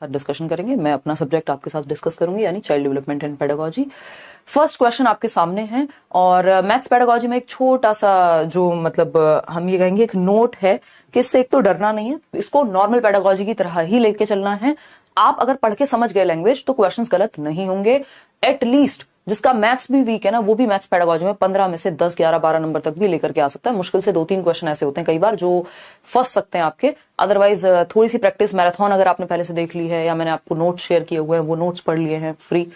साथ डिस्कशन करेंगे। मैं अपना सब्जेक्ट आपके साथ डिस्कस करूंगी, यानी child development and pedagogy. First question आपके सामने है और मैथ्स पेडागोजी में एक छोटा सा जो मतलब हम ये कहेंगे एक नोट है कि इससे एक तो डरना नहीं है, इसको नॉर्मल पेडागोजी की तरह ही लेके चलना है। आप अगर पढ़ के समझ गए लैंग्वेज तो क्वेश्चंस गलत नहीं होंगे। एटलीस्ट जिसका मैथ्स भी वीक है ना, वो भी मैथ्स पेडागोजी में 15 में से 10, 11, 12 नंबर तक भी लेकर के आ सकता है। मुश्किल से 2-3 क्वेश्चन ऐसे होते हैं कई बार जो फंस सकते हैं आपके। अदरवाइज थोड़ी सी प्रैक्टिस, मैराथन अगर आपने पहले से देख ली है या मैंने आपको नोट शेयर किए हुए हैं, वो नोट्स पढ़ लिए हैं फ्री,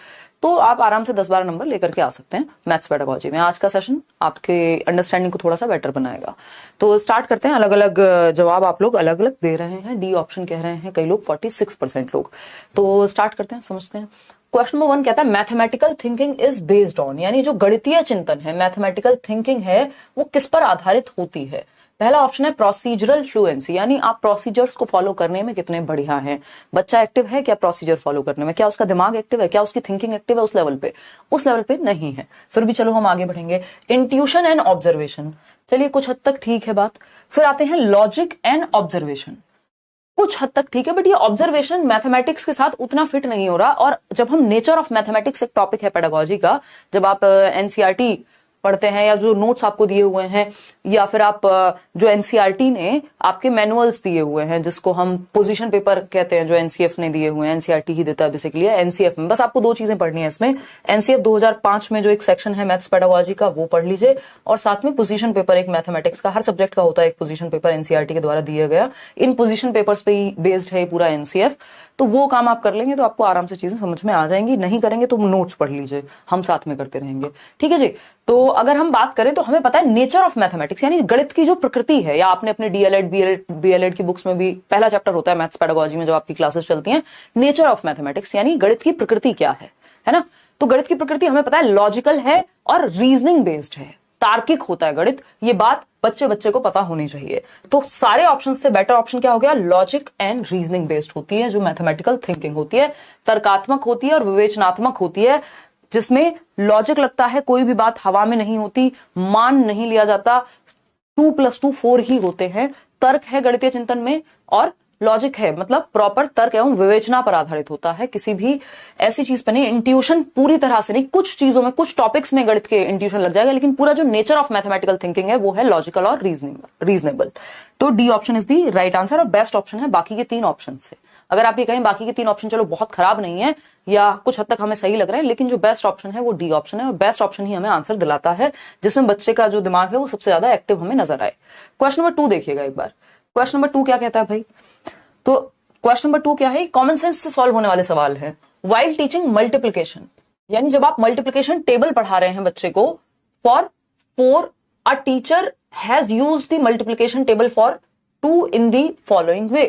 तो आप आराम से 10-12 नंबर लेकर के आ सकते हैं मैथ्स पेडागोजी में। आज का सेशन आपके अंडरस्टैंडिंग को थोड़ा सा बेटर बनाएगा। तो स्टार्ट करते हैं। अलग अलग जवाब आप लोग अलग अलग दे रहे हैं। डी ऑप्शन कह रहे हैं कई लोग, 46% लोग। तो स्टार्ट करते हैं, समझते हैं। क्वेश्चन नंबर 1 कहता है mathematical thinking is based on, यानी जो गणितीय चिंतन है, मैथमेटिकल थिंकिंग है, वो किस पर आधारित होती है। पहला ऑप्शन है प्रोसीजरल फ्लुएंसी, यानी आप प्रोसीजर्स को फॉलो करने में कितने बढ़िया हैं। बच्चा एक्टिव है क्या प्रोसीजर फॉलो करने में, क्या उसका दिमाग एक्टिव है, क्या उसकी थिंकिंग एक्टिव है, उस लेवल पे नहीं है। फिर भी चलो हम आगे बढ़ेंगे। इंट्यूशन एंड ऑब्जर्वेशन, चलिए कुछ हद तक ठीक है बात। फिर आते हैं लॉजिक एंड ऑब्जर्वेशन, कुछ हद तक ठीक है, बट ये ऑब्जर्वेशन मैथमेटिक्स के साथ उतना फिट नहीं हो रहा। और जब हम नेचर ऑफ मैथमेटिक्स एक टॉपिक है पेडागोजी का, जब आप एनसीईआरटी पढ़ते हैं या जो नोट्स आपको दिए हुए हैं, या फिर आप जो एनसीईआरटी ने आपके मैनुअल्स दिए हुए हैं, जिसको हम पोजीशन पेपर कहते हैं, जो एनसीएफ ने दिए हुए हैं, एनसीईआरटी ही देता है बेसिकली। एनसीएफ में बस आपको 2 चीजें पढ़नी है इसमें। एनसीएफ 2005 में जो एक सेक्शन है मैथ्स पेडागोजी का, वो पढ़ लीजिए, और साथ में पोजीशन पेपर एक मैथमेटिक्स का, हर सब्जेक्ट का होता है एक पोजीशन पेपर एनसीईआरटी के द्वारा दिया गया। इन पोजीशन पेपर्स पे ही बेस्ड है पूरा एनसीएफ। तो वो काम आप कर लेंगे तो आपको आराम से चीजें समझ में आ जाएंगी। नहीं करेंगे तो नोट्स पढ़ लीजिए, हम साथ में करते रहेंगे, ठीक है जी। तो अगर हम बात करें तो हमें पता है नेचर ऑफ मैथमेटिक्स, यानी गणित की जो प्रकृति है, या आपने अपने डीएलएड बीएलएड की बुक्स में भी पहला चैप्टर होता है मैथ्स पेडागोजी में जब आपकी क्लासेस चलती हैं, नेचर ऑफ मैथमेटिक्स, यानी गणित की प्रकृति क्या है ना। तो गणित की प्रकृति हमें पता है लॉजिकल है और रीजनिंग बेस्ड है, तार्किक होता है गणित। ये बात बच्चे को पता होनी चाहिए। तो सारे ऑप्शन से बेटर ऑप्शन क्या हो गया, लॉजिक एंड रीजनिंग बेस्ड होती है जो मैथमेटिकल थिंकिंग होती है। तर्कात्मक होती है और विवेचनात्मक होती है, जिसमें लॉजिक लगता है, कोई भी बात हवा में नहीं होती, मान नहीं लिया जाता, 2+2 4 ही होते हैं। तर्क है गणितीय चिंतन में, और लॉजिक है मतलब प्रॉपर तर्क एवं विवेचना पर आधारित होता है, किसी भी ऐसी चीज पर नहीं। इंट्यूशन पूरी तरह से नहीं, कुछ चीजों में, कुछ टॉपिक्स में गणित के इंट्यूशन लग जाएगा, लेकिन पूरा जो नेचर ऑफ मैथमेटिकल थिंकिंग है वो है लॉजिकल और रीजनेबल। तो D option is the right answer और बेस्ट ऑप्शन है बाकी के 3 ऑप्शन से। अगर आप ये कहें बाकी के 3 ऑप्शन चलो बहुत खराब नहीं है या कुछ हद तक हमें सही लग रहा है, लेकिन जो बेस्ट ऑप्शन है वो डी ऑप्शन है, और बेस्ट ऑप्शन ही हमें आंसर दिलाता है जिसमें बच्चे का जो दिमाग है वो सबसे ज्यादा एक्टिव हमें नजर आए। क्वेश्चन नंबर 2 देखिएगा एक बार। क्वेश्चन नंबर 2 क्या कहता है भाई, तो क्वेश्चन नंबर 2 क्या है, कॉमन सेंस से सॉल्व होने वाले सवाल है। वाइल टीचिंग मल्टीप्लिकेशन, यानी जब आप मल्टीप्लिकेशन टेबल पढ़ा रहे हैं बच्चे को, for 4 a teacher has used the multiplication table for 2 in the following वे।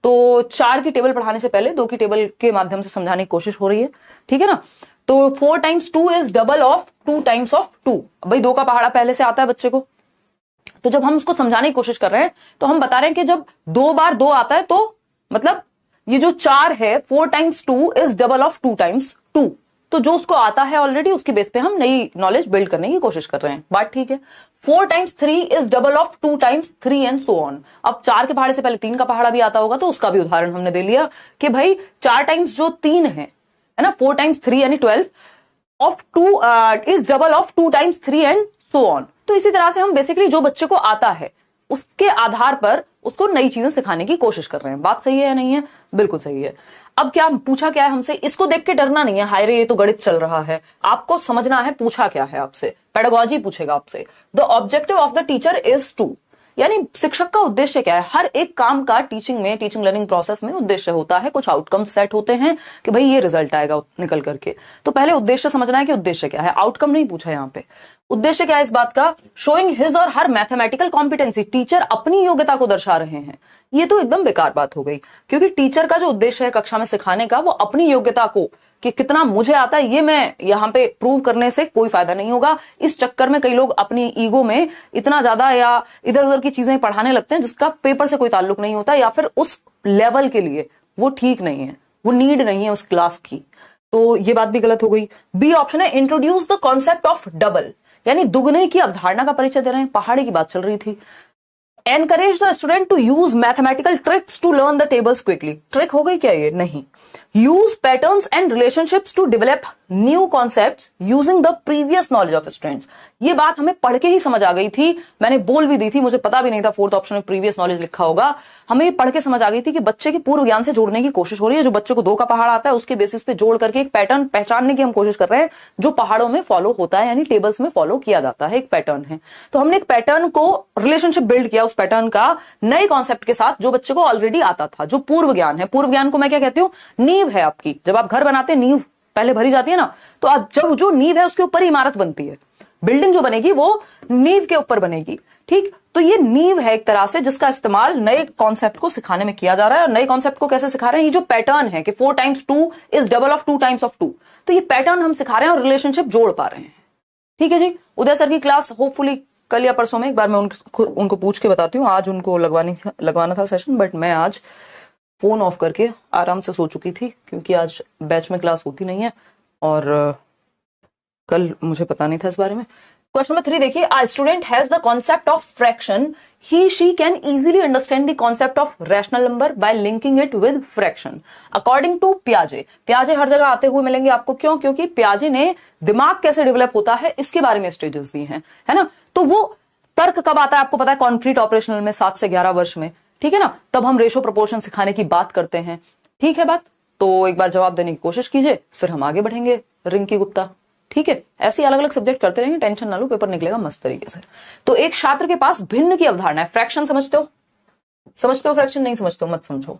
तो 4 की टेबल पढ़ाने से पहले 2 की टेबल के माध्यम से समझाने की कोशिश हो रही है, ठीक है ना। तो 4 times 2 is double of 2 times of 2। भाई 2 का पहाड़ा पहले से आता है बच्चे को, तो जब हम उसको समझाने की कोशिश कर रहे हैं तो हम बता रहे हैं कि जब 2 बार 2 आता है तो मतलब ये जो 4 है, 4 times 2 is double of 2 times 2। तो जो उसको आता है ऑलरेडी, उसके बेस पे हम नई नॉलेज बिल्ड करने की कोशिश कर रहे हैं, बात ठीक है। 4 times 3 is double of 2 times 3 and so on. अब 4 के पहाड़े से पहले 3 का पहाड़ा भी आता होगा, तो उसका भी उदाहरण हमने दे लिया कि भाई 4 टाइम्स जो 3 है ना, 4 टाइम्स 3 यानी 12 of 2 is double of 2 times 3 and so on. तो इसी तरह से हम बेसिकली जो बच्चे को आता है उसके आधार पर उसको नई चीजें सिखाने की कोशिश कर रहे हैं। बात सही है या नहीं है, बिल्कुल सही है। अब क्या पूछा क्या है हमसे, इसको देख के डरना नहीं है, हाय रे ये तो गणित चल रहा है। आपको समझना है पूछा क्या है आपसे, पेडागोजी पूछेगा आपसे। The objective of the teacher is to, यानी शिक्षक का उद्देश्य क्या है। हर एक काम का टीचिंग लर्निंग प्रोसेस में उद्देश्य होता है, कुछ आउटकम सेट होते हैं कि भाई ये रिजल्ट आएगा निकल करके। तो पहले उद्देश्य समझना है कि उद्देश्य क्या है, आउटकम नहीं पूछा यहाँ पे। उद्देश्य क्या है इस बात का, शोइंग हिज और हर मैथमेटिकल कॉम्पिटेंसी, टीचर अपनी योग्यता को दर्शा रहे हैं। ये तो एकदम बेकार बात हो गई, क्योंकि टीचर का जो उद्देश्य है कक्षा में सिखाने का, वो अपनी योग्यता को कि कितना मुझे आता है ये मैं यहाँ पे प्रूव करने से कोई फायदा नहीं होगा। इस चक्कर में कई लोग अपनी ईगो में इतना ज्यादा या इधर उधर की चीजें पढ़ाने लगते हैं जिसका पेपर से कोई ताल्लुक नहीं होता, या फिर उस लेवल के लिए वो ठीक नहीं है, वो नीड नहीं है उस क्लास की। तो ये बात भी गलत हो गई। बी ऑप्शन है introduce the concept of double, यानी दुगने की अवधारणा का परिचय दे रहे हैं। पहाड़ी की बात चल रही थी, encourage the student to use mathematical tricks to learn the tables quickly. Trick हो गई क्या ये? नहीं। Use patterns and relationships to develop new concepts using the previous knowledge of students. ये बात हमें पढ़ के ही समझ आ गई थी, मैंने बोल भी दी थी, मुझे पता भी नहीं था फोर्थ ऑप्शन में प्रीवियस नॉलेज लिखा होगा। हमें ये पढ़ के समझ आ गई थी कि बच्चे के पूर्व ज्ञान से जोड़ने की कोशिश हो रही है। जो बच्चे को 2 का पहाड़ आता है उसके बेसिस पे जोड़ करके एक पैटर्न पहचानने की हम कोशिश कर रहे हैं जो पहाड़ों में फॉलो होता है, यानी टेबल्स में फॉलो किया जाता है, एक पैटर्न है। तो हमने एक पैटर्न को रिलेशनशिप बिल्ड किया उस पैटर्न का नए कॉन्सेप्ट के साथ जो बच्चे को ऑलरेडी आता था, जो पूर्व ज्ञान है। पूर्व ज्ञान को मैं क्या कहती हूं? नींव है आपकी। जब आप घर बनाते हैं नींव पहले भरी जाती है ना, तो आप जब जो नींव है उसके ऊपर इमारत बनती है, बिल्डिंग जो बनेगी वो नींव के ऊपर बनेगी। ठीक, तो ये नींव है एक तरह से जिसका इस्तेमाल नए कॉन्सेप्ट को सिखाने में किया जा रहा है। और नए कॉन्सेप्ट को कैसे सिखा रहे हैं? ये जो पैटर्न है कि 4 times 2 is double of 2 times of 2, तो ये पैटर्न हम सिखा रहे हैं और रिलेशनशिप जोड़ पा रहे हैं। ठीक है जी। उदय सर की क्लास होपफुली कल या परसों में एक बार मैं उनको पूछ के बताती हूँ। आज उनको लगवाना था सेशन, बट मैं आज फोन ऑफ करके आराम से सो चुकी थी क्योंकि आज बैच में क्लास होती नहीं है और कल मुझे पता नहीं था इस बारे में। क्वेश्चन नंबर 3 देखिए, a student has the concept of fraction, he she can easily understand the concept of rational number by linking it with fraction according to Piaget। Piaget हर जगह आते हुए मिलेंगे आपको। क्यों? क्योंकि Piaget ने दिमाग कैसे डेवलप होता है इसके बारे में स्टेजेस दिए हैं, है ना। तो वो तर्क कब आता है आपको पता है? कॉन्क्रीट ऑपरेशनल में 7 से 11 वर्ष में, ठीक है ना। तब हम रेशो प्रोपोर्शन सिखाने की बात करते हैं। ठीक है बात, तो एक बार जवाब देने की कोशिश कीजिए, फिर हम आगे बढ़ेंगे। रिंकी गुप्ता, ठीक है। ऐसे अलग अलग सब्जेक्ट करते रहेंगे, टेंशन ना लो, पेपर निकलेगा मस्त तरीके से। तो एक छात्र के पास भिन्न की अवधारणा है। फ्रैक्शन समझते हो? समझते हो फ्रैक्शन? नहीं समझते हो मत समझो,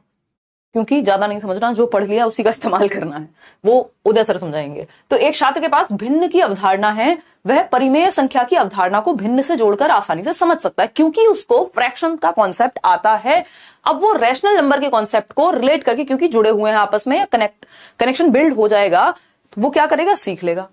क्योंकि ज्यादा नहीं समझना, जो पढ़ लिया उसी का इस्तेमाल करना है, वो उदय सर समझाएंगे। तो एक छात्र के पास भिन्न की अवधारणा है, वह परिमेय संख्या की अवधारणा को भिन्न से जोड़कर आसानी से समझ सकता है क्योंकि उसको फ्रैक्शन का कॉन्सेप्ट आता है। अब वो रैशनल नंबर के कॉन्सेप्ट को रिलेट करके, क्योंकि जुड़े हुए हैं आपस में, कनेक्शन बिल्ड हो जाएगा, तो वो क्या करेगा? सीख लेगा।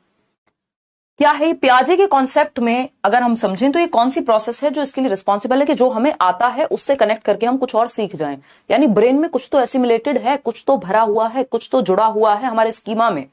क्या है प्याजे के कॉन्सेप्ट में अगर हम समझें तो ये कौन सी प्रोसेस है जो इसके लिए रिस्पॉन्सिबल है कि जो हमें आता है उससे कनेक्ट करके हम कुछ और सीख जाएं। यानी ब्रेन में कुछ तो एसिमुलेटेड है, कुछ तो भरा हुआ है, कुछ तो जुड़ा हुआ है हमारे स्कीमा में।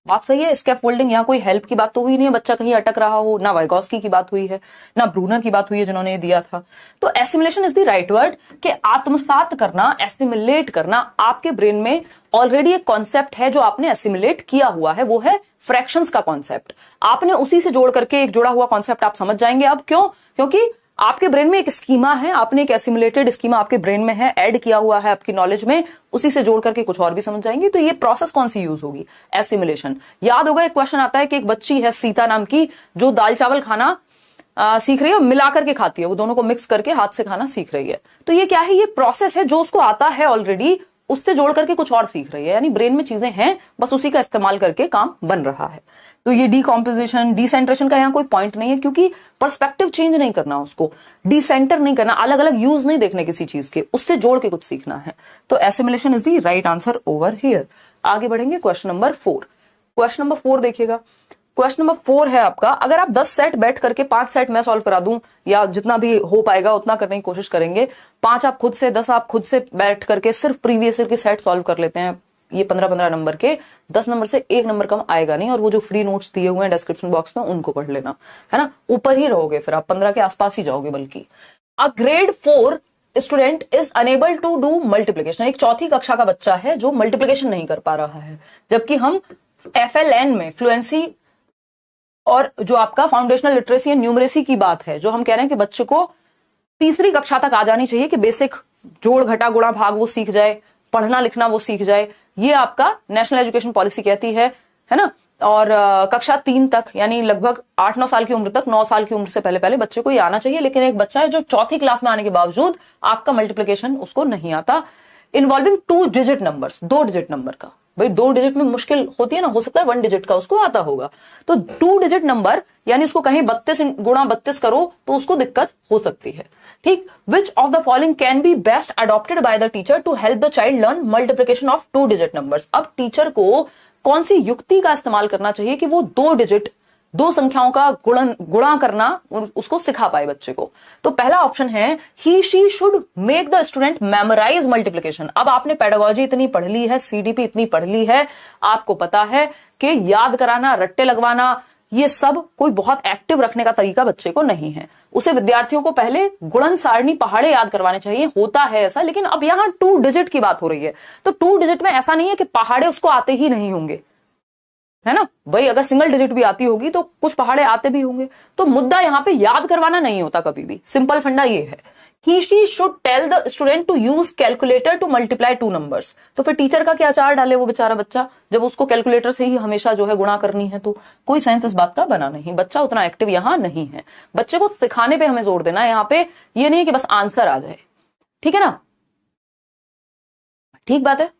बात सही है। स्कैफोल्डिंग, यहाँ कोई हेल्प की बात तो हुई नहीं है, बच्चा कहीं अटक रहा हो, ना वाइगॉस्की की बात हुई है, ना ब्रूनर की बात हुई है जिन्होंने दिया था। तो assimilation is the right word, कि आत्मसात करना, एसिमुलेट करना। आपके ब्रेन में ऑलरेडी एक कॉन्सेप्ट है जो आपने एसिमुलेट किया हुआ है, वो है फ्रैक्शंस का कॉन्सेप्ट। आपने उसी से जोड़ करके एक जुड़ा हुआ कॉन्सेप्ट आप समझ जाएंगे। अब क्यों? क्योंकि आपके ब्रेन में एक स्कीमा है, आपने एक एसिमुलेटेड स्कीमा आपके ब्रेन में है, ऐड किया हुआ है आपकी नॉलेज में, उसी से जोड़ करके कुछ और भी समझ जाएंगे। तो ये प्रोसेस कौन सी यूज होगी? एसिमुलेशन। याद होगा एक क्वेश्चन आता है कि एक बच्ची है सीता नाम की, जो दाल चावल खाना सीख रही है, मिला करके खाती है, वो दोनों को मिक्स करके हाथ से खाना सीख रही है। तो ये क्या है? ये प्रोसेस है, जो उसको आता है ऑलरेडी, उससे जोड़ करके कुछ और सीख रही है। यानी ब्रेन में चीजें हैं, बस उसी का इस्तेमाल करके काम बन रहा है। तो ये डीकॉम्पोजिशन, डिसेंट्रेशन का यहाँ कोई पॉइंट नहीं है, क्योंकि पर्सपेक्टिव चेंज नहीं करना, उसको डिसेंटर नहीं करना, अलग अलग यूज नहीं देखने किसी चीज के, उससे जोड़ के कुछ सीखना है। तो assimilation is the right answer over here. आगे बढ़ेंगे क्वेश्चन नंबर 4। क्वेश्चन नंबर 4 देखिएगा। क्वेश्चन नंबर 4 है आपका, अगर आप 10 सेट बैठ करके 5 सेट मैं सॉल्व करा दूं, या जितना भी हो पाएगा उतना करने की कोशिश करेंगे, 5 आप खुद से, 10 आप खुद से बैठ करके सिर्फ प्रीवियस ईयर के सेट सॉल्व कर लेते हैं, ये 15-15 नंबर के, 10 नंबर से 1 नंबर कम आएगा नहीं। और वो जो फ्री नोट्स दिए हुए हैं डिस्क्रिप्शन बॉक्स में, उनको पढ़ लेना, है ना। ऊपर ही रहोगे, फिर आप 15 के आसपास ही जाओगे। बल्कि a grade 4 student is enable to do multiplication, एक चौथी कक्षा का बच्चा है जो मल्टीप्लीकेशन नहीं कर पा रहा है, जबकि हम FLN में फ्लुएंसी और जो आपका फाउंडेशनल लिटरेसी एंड न्यूमरेसी की बात है, जो हम कह रहे हैं कि बच्चे को तीसरी कक्षा तक आ जानी चाहिए कि बेसिक जोड़ घटा गुणा भाग वो सीख जाए, पढ़ना लिखना वो सीख जाए। ये आपका नेशनल एजुकेशन पॉलिसी कहती है ना। और कक्षा 3 तक, यानी लगभग 8-9 साल की उम्र तक, 9 साल की उम्र से पहले पहले बच्चे को ये आना चाहिए। लेकिन एक बच्चा है जो चौथी क्लास में आने के बावजूद आपका मल्टीप्लीकेशन उसको नहीं आता, involving 2 digit numbers, 2 digit number का। भाई 2 डिजिट में मुश्किल होती है ना, हो सकता है 1 डिजिट का उसको आता होगा, तो 2 डिजिट नंबर, यानी उसको कहीं 32 गुणा 32 करो तो उसको दिक्कत हो सकती है। ठीक, which of the following can be best adopted by the teacher to help the child learn multiplication of 2 digit numbers. अब टीचर को कौन सी युक्ति का इस्तेमाल करना चाहिए कि वो 2 डिजिट, 2 संख्याओं का गुणा करना उसको सिखा पाए बच्चे को। तो पहला ऑप्शन है, he she should make the student memorise multiplication. अब आपने पेडागोजी इतनी पढ़ ली है, CDP इतनी पढ़ ली है, आपको पता है कि याद कराना, रट्टे लगवाना, ये सब कोई बहुत एक्टिव रखने का तरीका बच्चे को नहीं है। उसे विद्यार्थियों को पहले गुणन सारणी पहाड़े याद करवाने चाहिए, होता है ऐसा। लेकिन अब यहाँ 2 डिजिट की बात हो रही है, तो 2 डिजिट में ऐसा नहीं है कि पहाड़े उसको आते ही नहीं होंगे, है ना भाई। अगर सिंगल डिजिट भी आती होगी तो कुछ पहाड़े आते भी होंगे। तो मुद्दा यहाँ पे याद करवाना नहीं होता कभी भी, सिंपल फंडा ये है। He she should tell the student to use calculator to multiply 2 numbers। तो फिर टीचर का क्या चार डाले वो बेचारा बच्चा, जब उसको कैलकुलेटर से ही हमेशा जो है गुणा करनी है। तो कोई सेंस इस बात का बना नहीं, बच्चा उतना एक्टिव यहाँ नहीं है। बच्चे को सिखाने पे हमें जोर देना है यहाँ पे, ये नहीं है कि बस आंसर आ जाए, ठीक है ना। ठीक बात है,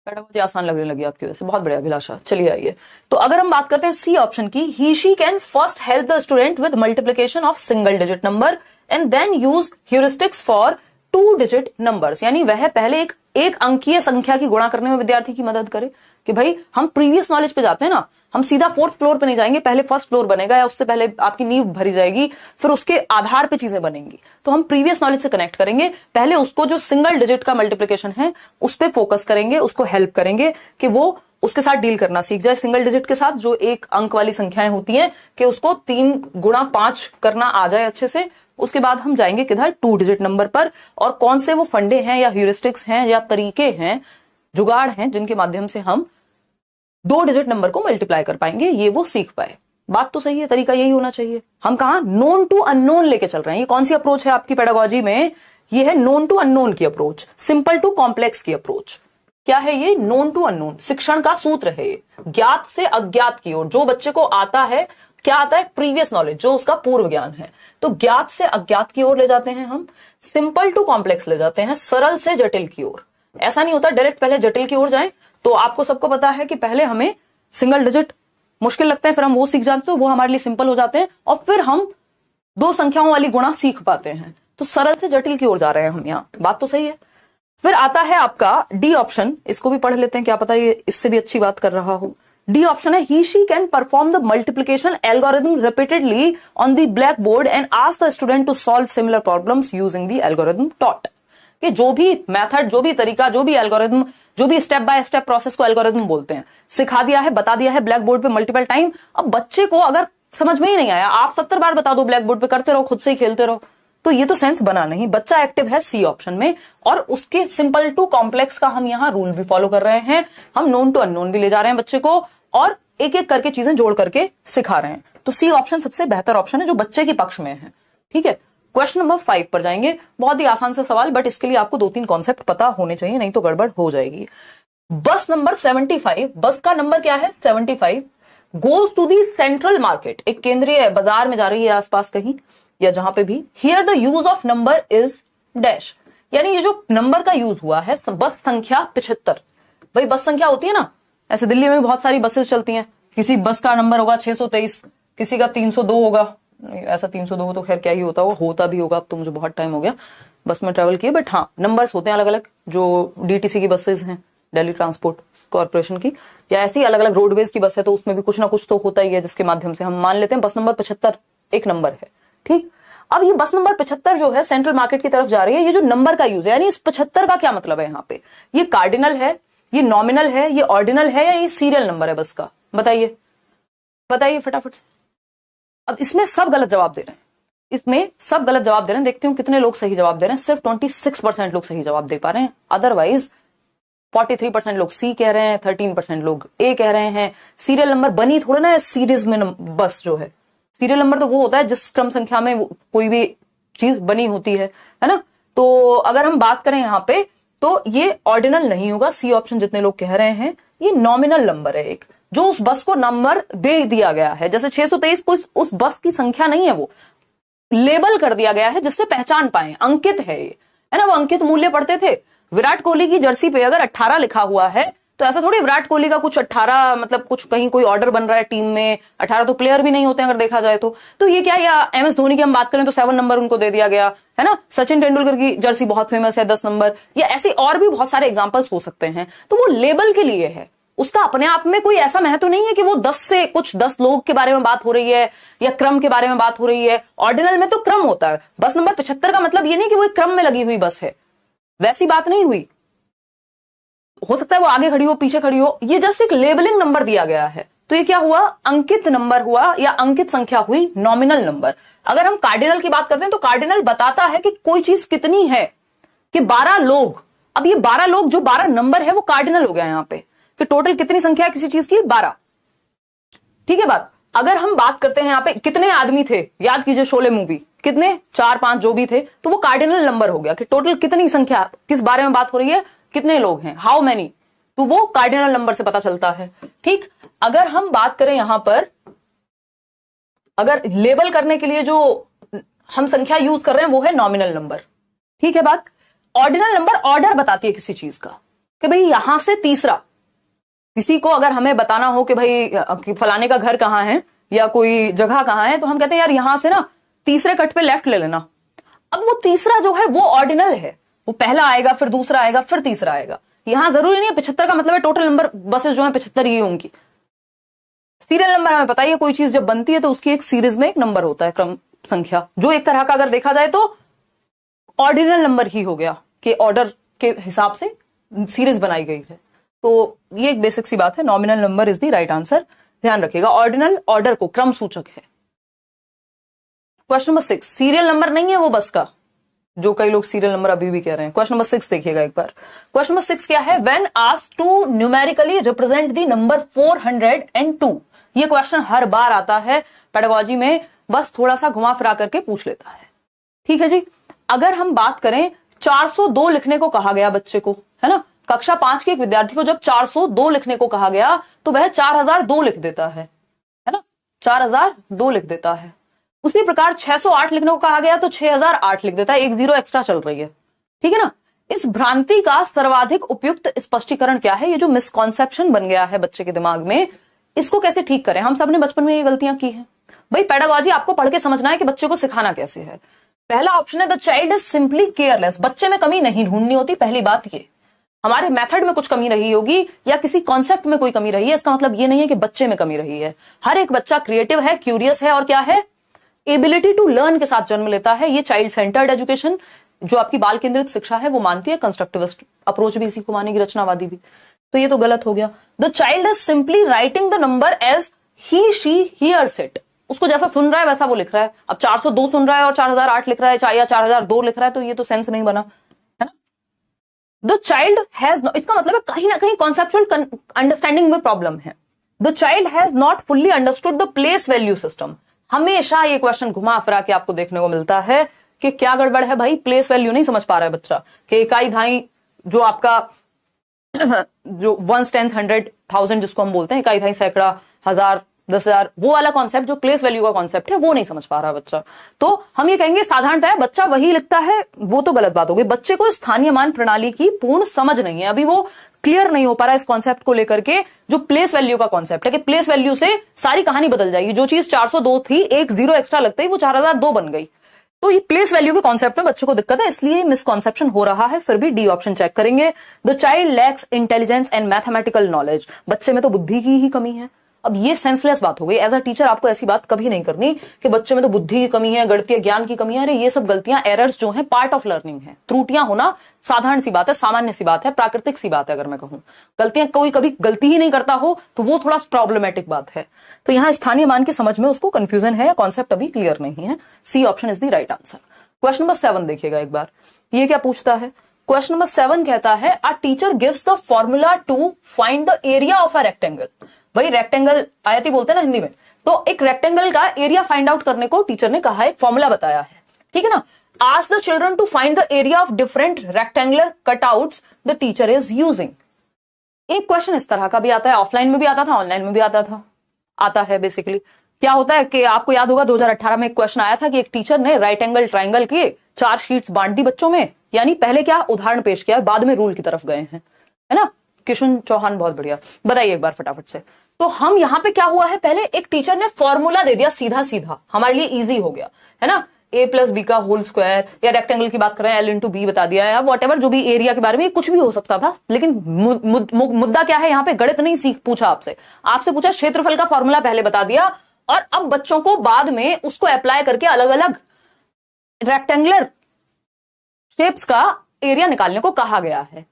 पेडागोजी आसान लगने लगी आपकी वजह से, बहुत बढ़िया अभिलाषा। चलिए आइए, तो अगर हम बात करते हैं सी ऑप्शन की, he she can first help the student with multiplication of single digit number and then use heuristics for 2 digit numbers. यानी वह पहले एक अंकीय संख्या की गुणा करने में विद्यार्थी की मदद करे कि भाई हम प्रीवियस नॉलेज पे जाते हैं ना, हम सीधा 4th फ्लोर पे नहीं जाएंगे, पहले 1st फ्लोर बनेगा या उससे पहले आपकी नींव भरी जाएगी, फिर उसके आधार पे चीजें बनेंगी। तो हम प्रीवियस नॉलेज से कनेक्ट करेंगे, पहले उसको जो सिंगल डिजिट का मल्टीप्लीकेशन है उस पर फोकस करेंगे, उसको हेल्प करेंगे कि वो उसके साथ डील करना सीख जाए। सिंगल डिजिट के साथ जो एक अंक वाली संख्याएं होती हैं कि उसको 3 गुणा 5 करना आ जाए अच्छे से। उसके बाद हम जाएंगे किधर, 2 डिजिट नंबर पर, और कौन से वो फंडे हैं या ह्यूरिस्टिक्स हैं या तरीके हैं, जुगाड़ हैं, जिनके माध्यम से हम 2 डिजिट नंबर को मल्टीप्लाई कर पाएंगे, ये वो सीख पाए। बात तो सही है, तरीका यही होना चाहिए। हम कहा नोन टू अननोन लेके चल रहे हैं। ये कौन सी अप्रोच है आपकी पेडागोजी में, ये है नोन टू अननोन की अप्रोच, सिंपल टू कॉम्प्लेक्स की अप्रोच। क्या है ये, नोन टू अननोन, शिक्षण का सूत्र है ये, ज्ञात से अज्ञात की ओर। जो बच्चे को आता है, क्या आता है, प्रीवियस नॉलेज, जो उसका पूर्व ज्ञान है, तो ज्ञात से अज्ञात की ओर ले जाते हैं हम, सिंपल टू कॉम्प्लेक्स ले जाते हैं, सरल से जटिल की ओर। ऐसा नहीं होता डायरेक्ट पहले जटिल की ओर जाएं। तो आपको सबको पता है कि पहले हमें सिंगल डिजिट मुश्किल लगते हैं, फिर हम वो सीख जाते हैं, तो वो हमारे लिए सिंपल हो जाते हैं, और फिर हम 2 संख्याओं वाली गुणा सीख पाते हैं। तो सरल से जटिल की ओर जा रहे हैं हम यहाँ, बात तो सही है। फिर आता है आपका डी ऑप्शन, इसको भी पढ़ लेते हैं, क्या पता ये इससे भी अच्छी बात कर रहा हो। डी ऑप्शन है, he she can perform the multiplication algorithm repeatedly on the blackboard and ask the student to solve similar problems using the algorithm taught. कि जो भी मेथड, जो भी तरीका, जो भी एल्गोरिथम, जो भी स्टेप बाय स्टेप प्रोसेस को एल्गोरिथम बोलते हैं, सिखा दिया है, बता दिया है ब्लैक बोर्ड पे मल्टीपल टाइम। अब बच्चे को अगर समझ में ही नहीं आया, आप 70 बार बता दो ब्लैक बोर्ड पे, करते रहो, खुद से ही खेलते रहो, तो ये तो सेंस बना नहीं। बच्चा एक्टिव है सी ऑप्शन में, और उसके सिंपल टू कॉम्प्लेक्स का हम यहाँ रूल भी फॉलो कर रहे हैं। हम नोन टू अननोन भी ले जा रहे हैं बच्चे को, और एक एक करके चीजें जोड़ करके सिखा रहे हैं। तो सी ऑप्शन सबसे बेहतर ऑप्शन है जो बच्चे के पक्ष में है, ठीक है। क्वेश्चन नंबर 5 पर जाएंगे, बहुत ही आसान सा सवाल, बट इसके लिए आपको 2-3 कॉन्सेप्ट पता होने चाहिए, नहीं तो गड़बड़ हो जाएगी। बस नंबर 75, बस का नंबर क्या है 75, goes to the central market, एक केंद्रीय बाजार में जा रही है आसपास कहीं या जहां पे भी। Here the use of number is dash, यानी ये जो नंबर का यूज हुआ है, बस संख्या 75। भाई बस संख्या होती है ना, ऐसे दिल्ली में बहुत सारी बसेस चलती हैं, किसी बस का नंबर होगा 623, किसी का 302 होगा। ऐसा 302 तो खैर क्या ही होता होता भी होगा, अब तो मुझे बहुत टाइम हो गया बस में ट्रेवल किए, बट हाँ नंबर्स होते हैं अलग अलग। जो डीटीसी की बसेस हैं, दिल्ली ट्रांसपोर्ट कॉर्पोरेशन की, या ऐसी अलग अलग रोडवेज की बस है, तो उसमें भी कुछ ना कुछ तो होता ही है, जिसके माध्यम से हम मान लेते हैं बस नंबर 75 एक नंबर है, ठीक। अब ये बस नंबर 75 जो है सेंट्रल मार्केट की तरफ जा रही है। ये जो नंबर का यूज है, यानी इस 75 का क्या मतलब है यहाँ पे, ये कार्डिनल है, ये नॉमिनल है, ये ऑर्डिनल है, या ये सीरियल नंबर है बस का, बताइए बताइए फटाफट से। अब इसमें सब गलत जवाब दे रहे हैं, इसमें सब गलत जवाब दे रहे हैं। देखते हूँ कितने लोग सही जवाब दे रहे हैं। सिर्फ 26% लोग सही जवाब दे पा रहे हैं, अदरवाइज 43% लोग सी कह रहे हैं, 13% लोग ए कह रहे हैं। सीरियल नंबर बनी थोड़ा ना सीरीज में बस जो है, सीरियल नंबर तो वो होता है जिस क्रम संख्या में कोई भी चीज बनी होती है ना। तो अगर हम बात करें यहाँ पे, तो ये ऑर्डिनल नहीं होगा, सी ऑप्शन जितने लोग कह रहे हैं, ये नॉमिनल नंबर है एक, जो उस बस को नंबर दे दिया गया है। जैसे 623 कुछ उस बस की संख्या नहीं है, वो लेबल कर दिया गया है जिससे पहचान पाए, अंकित है ये, है ना। वो अंकित मूल्य पढ़ते थे, विराट कोहली की जर्सी पे अगर 18 लिखा हुआ है, तो ऐसा थोड़ी विराट कोहली का कुछ 18 मतलब कुछ कहीं कोई ऑर्डर बन रहा है टीम में, 18 तो प्लेयर भी नहीं होते हैं अगर देखा जाए तो ये क्या, या एमएस धोनी की हम बात करें तो 7 नंबर उनको दे दिया गया है ना। सचिन तेंदुलकर की जर्सी बहुत फेमस है 10 नंबर, या ऐसे और भी बहुत सारे एग्जांपल्स हो सकते हैं। तो वो लेबल के लिए है, उसका अपने आप में कोई ऐसा महत्व नहीं है कि वो 10 लोग के बारे में बात हो रही है या क्रम के बारे में बात हो रही है। ऑर्डिनल में तो क्रम होता है। बस नंबर 75 का मतलब ये नहीं कि वो एक क्रम में लगी हुई बस है, वैसी बात नहीं हुई। हो सकता है वो आगे खड़ी हो, पीछे खड़ी हो, ये जस्ट एक लेबलिंग नंबर दिया गया है। तो तो ये क्या हुआ, अंकित नंबर हुआ या अंकित संख्या हुई, नॉमिनल नंबर। अगर हम कार्डिनल की बात करते हैं तो कार्डिनल बताता है कि कोई चीज कितनी है, कि 12 लोग। अब ये 12 लोग, जो 12 नंबर है वो कार्डिनल हो गया यहां पे, कि टोटल कितनी संख्या है किसी चीज की, 12। ठीक है बात। अगर हम बात करते हैं यहां पे कितने आदमी थे, याद कीजिए शोले मूवी, कितने, 4-5 जो भी थे, तो वो कार्डिनल नंबर हो गया कि टोटल कितनी संख्या, किस बारे में बात हो रही है, कितने लोग हैं, हाउ मैनी, तो वो कार्डिनल नंबर से पता चलता है। ठीक। अगर हम बात करें यहां पर, अगर लेबल करने के लिए जो हम संख्या यूज कर रहे हैं वो है नॉमिनल नंबर। ठीक है बात। ऑर्डिनल नंबर ऑर्डर बताती है किसी चीज का, कि भाई यहां से तीसरा, किसी को अगर हमें बताना हो कि भाई फलाने का घर कहां है या कोई जगह कहां है, तो हम कहते हैं यार यहां से ना तीसरे कट पे लेफ्ट ले लेना। अब वो तीसरा जो है वो ऑर्डिनल है, वो पहला आएगा, फिर दूसरा आएगा, फिर तीसरा आएगा। यहां जरूरी नहीं है 75 का मतलब है टोटल नंबर बसेस जो है 75 ही होंगी। सीरियल नंबर हमें पता ही है, कोई चीज जब बनती है तो उसकी एक सीरीज में एक नंबर होता है, क्रम संख्या, जो एक तरह का अगर देखा जाए तो ऑर्डिनल नंबर ही हो गया, कि ऑर्डर के हिसाब से सीरीज बनाई गई है। तो ये एक बेसिक सी बात है, nominal number is the right answer, ध्यान रखिएगा। ऑर्डिनल ऑर्डर को, क्रम सूचक है। क्वेश्चन नंबर 6, सीरियल नंबर नहीं है वो बस का, जो कई लोग सीरियल नंबर अभी भी कह रहे हैं। क्वेश्चन नंबर 6 देखिएगा एक बार। क्वेश्चन नंबर 6 क्या है, when asked to numerically represent the number 402। ये क्वेश्चन हर बार आता है पेडागोजी में, बस थोड़ा सा घुमा फिरा करके पूछ लेता है। ठीक है जी। अगर हम बात करें, 402 लिखने को कहा गया बच्चे को, है ना, कक्षा 5 के एक विद्यार्थी को जब 402 लिखने को कहा गया तो वह 4002 लिख देता है ना, 4002 लिख देता है। उसी प्रकार 608 लिखने को कहा गया तो 6008 लिख देता है, एक जीरो एक्स्ट्रा चल रही है। ठीक है ना। इस भ्रांति का सर्वाधिक उपयुक्त स्पष्टीकरण क्या है, ये जो मिसकॉन्सेप्शन बन गया है बच्चे के दिमाग में, इसको कैसे ठीक करें। हम सबने बचपन में ये गलतियां की हैं भाई। पेडागोजी आपको पढ़ के समझना है कि बच्चे को सिखाना कैसे है। पहला ऑप्शन है the child is simply careless. बच्चे में कमी नहीं ढूंढनी होती, पहली बात ये। हमारे मेथड में कुछ कमी रही होगी या किसी कॉन्सेप्ट में कोई कमी रही है, इसका मतलब ये नहीं है कि बच्चे में कमी रही है। हर एक बच्चा क्रिएटिव है, क्यूरियस है, और क्या है, एबिलिटी टू लर्न के साथ जन्म लेता है। ये चाइल्ड सेंटर्ड एजुकेशन, जो आपकी बाल केंद्रित शिक्षा है, वो मानती है। कंस्ट्रक्टिविस्ट अप्रोच भी इसी को मानेगी, रचनावादी भी। तो ये तो गलत हो गया। The child is simply writing the number as he she hears it. उसको जैसा सुन रहा है वैसा वो लिख रहा है। अब 402 सुन रहा है और 4008 लिख रहा है, या 4002 लिख रहा है, तो ये तो सेंस नहीं बना, है ना। द चाइल्ड हैज, इसका मतलब है कहीं ना कहीं कॉन्सेप्चुअल अंडरस्टैंडिंग में प्रॉब्लम है। The child has not fully understood the place value system. हमेशा ये क्वेश्चन घुमा फिरा के आपको देखने को मिलता है कि क्या गड़बड़ है भाई, प्लेस वैल्यू नहीं समझ पा रहा है बच्चा, कि इकाई धाई जो आपका जो 1 10 100 1000 जिसको हम बोलते हैं, इकाई धाई सैकड़ा, हजार, 10,000, वो वाला कॉन्सेप्ट जो प्लेस वैल्यू का कॉन्सेप्ट है, वो नहीं समझ पा रहा बच्चा। तो हम ये कहेंगे साधारणतः बच्चा वही लिखता है, वो तो गलत बात हो गई। बच्चे को स्थानीय मान प्रणाली की पूर्ण समझ नहीं है, अभी वो क्लियर नहीं हो पा रहा इस कॉन्सेप्ट को लेकर के, जो प्लेस वैल्यू का कॉन्सेप्ट है, कि प्लेस वैल्यू से सारी कहानी बदल जाएगी। जो चीज 402 थी, एक जीरो एक्स्ट्रा लगते ही वो 4002 बन गई। तो ये प्लेस वैल्यू के कॉन्सेप्ट में बच्चों को दिक्कत है, इसलिए मिसकॉन्सेप्शन हो रहा है। फिर भी डी ऑप्शन चेक करेंगे। The child lakhs intelligence and mathematical knowledge. बच्चे में तो बुद्धि की ही कमी है। अब ये सेंसलेस बात हो गई। एज अ टीचर आपको ऐसी बात कभी नहीं करनी कि बच्चे में तो बुद्धि की कमी है, गणितीय ज्ञान की कमी है। अरे ये सब गलतियां, एरर्स जो हैं, पार्ट ऑफ लर्निंग है। त्रुटियां होना साधारण सी बात है, सामान्य सी बात है, प्राकृतिक सी बात है। अगर मैं कहूं गलतियां, कोई कभी गलती ही नहीं करता हो तो वो थोड़ा प्रॉब्लमेटिक बात है। तो यहां स्थानीय मान की समझ में उसको कंफ्यूजन है, कॉन्सेप्ट अभी क्लियर नहीं है। C option is the right answer. Question number 7 देखिएगा एक बार, ये क्या पूछता है। क्वेश्चन नंबर 7 कहता है a teacher gives the formula to find the area of a rectangle. भाई रेक्टेंगल आयती बोलते हैं ना हिंदी में, तो एक रेक्टेंगल का एरिया फाइंड आउट करने को टीचर ने कहा है, एक फॉर्मूला बताया है। ठीक है ना। Ask the children to find the area of different rectangular cutouts the teacher is using. एक क्वेश्चन इस तरह का भी आता है, ऑफलाइन में भी आता था, ऑनलाइन में भी आता है। बेसिकली क्या होता है कि आपको याद होगा 2018 में एक क्वेश्चन आया था कि एक टीचर ने राइट एंगल ट्राइंगल के 4 शीट्स बांट दी बच्चों में, यानी पहले क्या उदाहरण पेश किया, बाद में रूल की तरफ गए हैं, है ना। किशन चौहान बहुत बढ़िया, बताइए एक बार फटाफट से। तो हम यहां पे क्या हुआ है, पहले एक टीचर ने फॉर्मूला दे दिया सीधा सीधा, हमारे लिए इजी हो गया, है ना। a प्लस बी का होल स्क्वायर, या रेक्टेंगल की बात करें l इंटू बी बता दिया, या वॉट जो भी एरिया के बारे में, कुछ भी हो सकता था। लेकिन मुद्दा क्या है यहाँ पे, गणित नहीं पूछा आपसे पूछा क्षेत्रफल का फॉर्मूला पहले बता दिया, और अब बच्चों को बाद में उसको अप्लाई करके अलग अलग रेक्टेंगुलर शेप्स का एरिया निकालने को कहा गया है।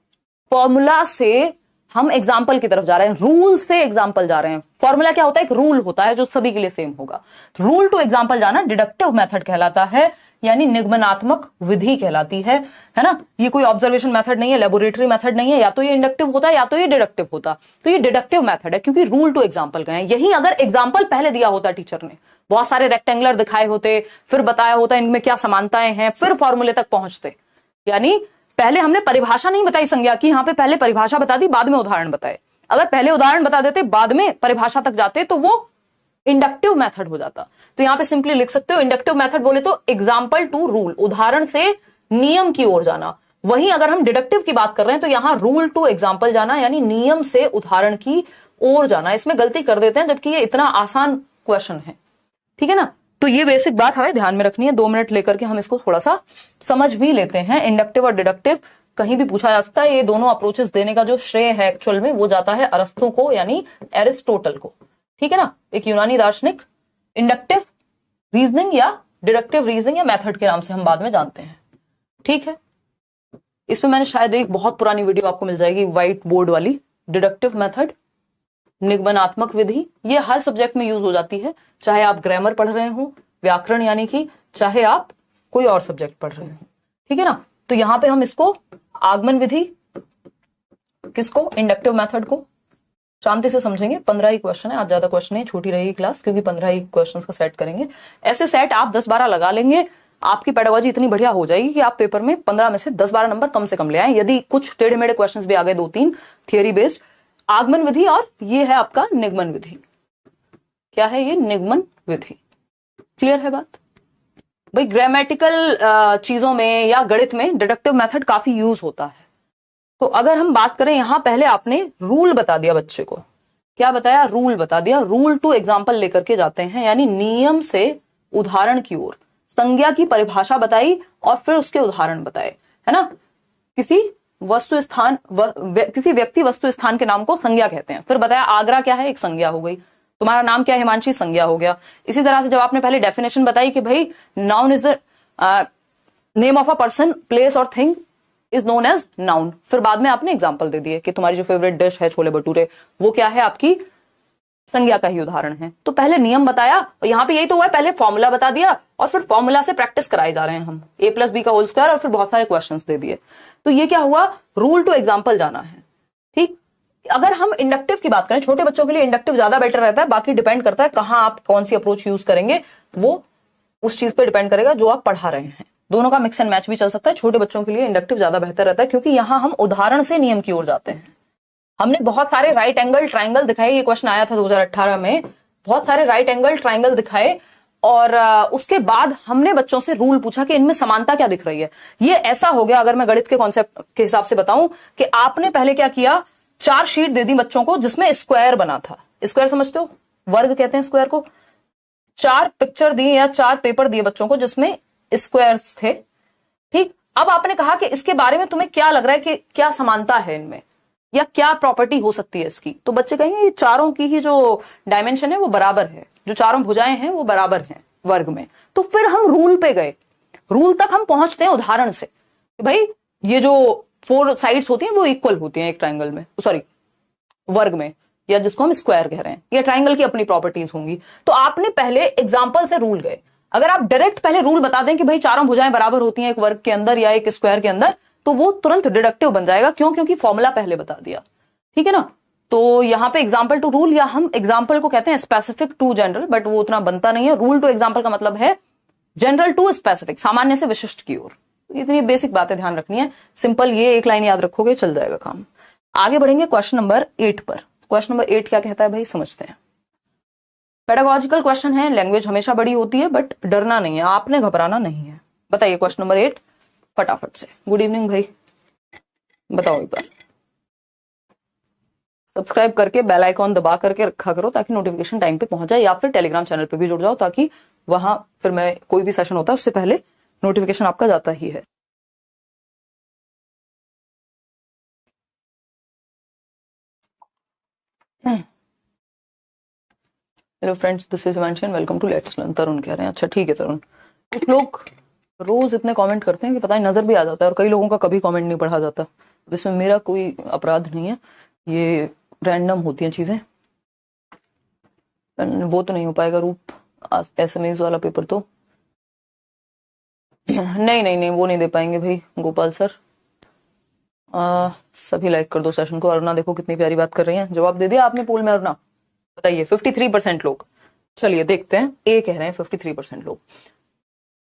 फॉर्मूला से हम एग्जाम्पल की तरफ जा रहे हैं, रूल से एग्जाम्पल जा रहे हैं। फॉर्मूला क्या होता है, एक रूल होता है जो सभी के लिए सेम होगा। रूल टू एग्जाम्पल जाना डिडक्टिव मेथड कहलाता है, यानी निगमनात्मक विधि कहलाती है ना। ये कोई ऑब्जर्वेशन मेथड नहीं है, लेबोरेटरी मेथड नहीं है, या तो ये इंडक्टिव होता है या तो ये डिडक्टिव होता। तो ये डिडक्टिव मेथड है क्योंकि रूल टू एग्जाम्पल गए हैं। यही अगर एग्जाम्पल पहले दिया होता टीचर ने, बहुत सारे रेक्टेंगुलर दिखाए होते, फिर बताया होता इनमें क्या समानताएं हैं, फिर फॉर्मूले तक पहुंचते। यानी पहले हमने परिभाषा नहीं बताई संज्ञा की, यहां पे पहले परिभाषा बता दी, बाद में उदाहरण बताए। अगर पहले उदाहरण बता देते बाद में परिभाषा तक जाते तो वो इंडक्टिव मेथड हो जाता। तो यहां पे सिंपली लिख सकते हो इंडक्टिव मेथड बोले तो एग्जाम्पल टू रूल, उदाहरण से नियम की ओर जाना। वहीं अगर हम डिडक्टिव की बात कर रहे हैं तो यहां रूल टू एग्जाम्पल जाना, यानी नियम से उदाहरण की ओर जाना। इसमें गलती कर देते हैं जबकि ये इतना आसान क्वेश्चन है, ठीक है ना। तो ये बेसिक बात हमें ध्यान में रखनी है। 2 मिनट लेकर के हम इसको थोड़ा सा समझ भी लेते हैं। इंडक्टिव और डिडक्टिव कहीं भी पूछा जा सकता है। ये दोनों अप्रोचेस देने का जो श्रेय है एक्चुअल में वो जाता है अरस्तु को, यानी एरिस्टोटल को, ठीक है ना, एक यूनानी दार्शनिक। इंडक्टिव रीजनिंग या डिडक्टिव रीजनिंग या मेथड के नाम से हम बाद में जानते हैं, ठीक है। इसमें मैंने शायद एक बहुत पुरानी वीडियो आपको मिल जाएगी व्हाइट बोर्ड वाली। डिडक्टिव मेथड, निगमनात्मक विधि, ये हर सब्जेक्ट में यूज हो जाती है, चाहे आप ग्रामर पढ़ रहे हो, व्याकरण यानी कि, चाहे आप कोई और सब्जेक्ट पढ़ रहे हो, ठीक है ना। तो यहां पे हम इसको आगमन विधि, किसको, इंडक्टिव मेथड को शांति से समझेंगे। 15 ही क्वेश्चन है आज, ज्यादा क्वेश्चन नहीं, छोटी रहेगी क्लास क्योंकि 15 ही क्वेश्चन का सेट करेंगे। ऐसे सेट आप 10-12 लगा लेंगे, आपकी पेडागोजी इतनी बढ़िया हो जाएगी कि आप पेपर में 15 में से 10-12 नंबर कम से कम ले आए। यदि कुछ टेढ़े मेढ़े क्वेश्चन भी आ गए 2-3 थियोरी बेस्ड, आगमन विधि और ये है आपका निगमन विधि। क्या है ये, निगमन विधि। क्लियर है बात भाई। ग्रामेटिकल चीजों में या गणित में डिडक्टिव मेथड काफी यूज होता है। तो अगर हम बात करें, यहां पहले आपने रूल बता दिया बच्चे को, क्या बताया, रूल बता दिया। रूल टू एग्जाम्पल लेकर के जाते हैं, यानी नियम से उदाहरण की ओर। संज्ञा की परिभाषा बताई और फिर उसके उदाहरण बताए, है ना। किसी वस्तु स्थान किसी व्यक्ति वस्तु स्थान के नाम को संज्ञा कहते हैं। फिर बताया आगरा क्या है, एक संज्ञा हो गई। तुम्हारा नाम क्या है हिमांशी, संज्ञा हो गया। इसी तरह से जब आपने पहले डेफिनेशन बताई कि भाई noun is the name of a person, place और thing is known as noun, फिर बाद में आपने एग्जाम्पल दे दिए कि तुम्हारी जो फेवरेट डिश है छोले भटूरे, वो क्या है, आपकी संज्ञा का ही उदाहरण है। तो पहले नियम बताया, और यहाँ पे यही तो हुआ है, पहले फॉर्मूला बता दिया और फिर फॉर्मूला से प्रैक्टिस कराए जा रहे हैं हम, a+b का होल स्क्वायर, और फिर बहुत सारे क्वेश्चंस दे दिए। तो ये क्या हुआ, रूल टू एग्जाम्पल जाना है, ठीक। अगर हम इंडक्टिव की बात करें, छोटे बच्चों के लिए इंडक्टिव ज्यादा बेटर रहता है, बाकी डिपेंड करता है कहाँ आप कौन सी अप्रोच यूज करेंगे, वो उस चीज पे डिपेंड करेगा जो आप पढ़ा रहे हैं। दोनों का मिक्स एंड मैच भी चल सकता है। छोटे बच्चों के लिए इंडक्टिव ज्यादा बेहतर रहता है क्योंकि यहां हम उदाहरण से नियम की ओर जाते हैं। हमने बहुत सारे राइट एंगल ट्राइंगल दिखाए, ये क्वेश्चन आया था 2018 में, बहुत सारे राइट एंगल ट्राइंगल दिखाए और उसके बाद हमने बच्चों से रूल पूछा कि इनमें समानता क्या दिख रही है। ये ऐसा हो गया, अगर मैं गणित के कॉन्सेप्ट के हिसाब से बताऊं, कि आपने पहले क्या किया, 4 शीट दे दी बच्चों को जिसमें स्क्वायर बना था। स्क्वायर समझते हो, वर्ग कहते हैं स्क्वायर को। 4 पिक्चर दी या 4 पेपर दिए बच्चों को जिसमें स्क्वायर्स थे, ठीक। अब आपने कहा कि इसके बारे में तुम्हें क्या लग रहा है कि क्या समानता है इनमें या क्या प्रॉपर्टी हो सकती है इसकी। तो बच्चे कहेंगे ये चारों की ही जो डायमेंशन है वो बराबर है, जो चारों भुजाएं हैं वो बराबर हैं वर्ग में। तो फिर हम रूल पे गए, रूल तक हम पहुंचते हैं उदाहरण से कि भाई ये जो 4 साइड्स होती हैं वो इक्वल होती हैं एक ट्राइंगल में, सॉरी वर्ग में, या जिसको हम स्क्वायर कह रहे हैं, या ट्राइंगल की अपनी प्रॉपर्टीज होंगी। तो आपने पहले एग्जाम्पल से रूल गए। अगर आप डायरेक्ट पहले रूल बता दें कि भाई चारों भुजाएं बराबर होती हैं एक वर्ग के अंदर या एक स्क्वायर के अंदर, तो वो तुरंत डिडक्टिव बन जाएगा। क्यों, क्योंकि फॉर्मूला पहले बता दिया, ठीक है ना। तो यहाँ पे एग्जाम्पल टू रूल, या हम एग्जाम्पल को कहते हैं स्पेसिफिक टू जनरल, बट वो उतना बनता नहीं है। रूल टू एग्जाम्पल का मतलब है जनरल टू स्पेसिफिक, सामान्य से विशिष्ट की ओर। इतनी बेसिक बातें ध्यान रखनी है, सिंपल ये एक लाइन याद रखोगे चल जाएगा काम। आगे बढ़ेंगे क्वेश्चन नंबर 8 पर। क्वेश्चन नंबर 8 क्या कहता है भाई, समझते हैं। पेडागोजिकल क्वेश्चन है, लैंग्वेज हमेशा बड़ी होती है बट डरना नहीं है, आपने घबराना नहीं है। बताइए क्वेश्चन नंबर 8 फटाफट से। गुड इवनिंग भाई, बताओ एक बार। सब्सक्राइब करके बेल आइकॉन दबा करके रखा करो ताकि नोटिफिकेशन टाइम पे पहुंच जाए, या फिर टेलीग्राम चैनल पे भी जुड़ जाओ ताकि वहां फिर मैं कोई भी सेशन होता है उससे पहले नोटिफिकेशन आपका जाता ही है। Hello friends, this is Himanshi and welcome to let's learn. Tarun कह रहे हैं, अच्छा ठीक है तरुण। कुछ लोग रोज इतने कमेंट करते हैं कि पता नहीं नजर भी आ जाता है, और कई लोगों का कभी कमेंट नहीं पढ़ा जाता। इसमें मेरा कोई अपराध नहीं है, ये रैंडम होती हैं चीजें, वो तो नहीं हो पाएगा रूप, एसएमएस वाला पेपर तो नहीं नहीं नहीं, वो नहीं दे पाएंगे भाई गोपाल सर। सभी लाइक कर दो सेशन को। अरुणा देखो कितनी प्यारी बात कर रही है, जवाब दे दिया आपने पोल में अरुणा, बताइए। 53% लोग। चलिए देखते हैं, ए कह रहे हैं 53% लोग।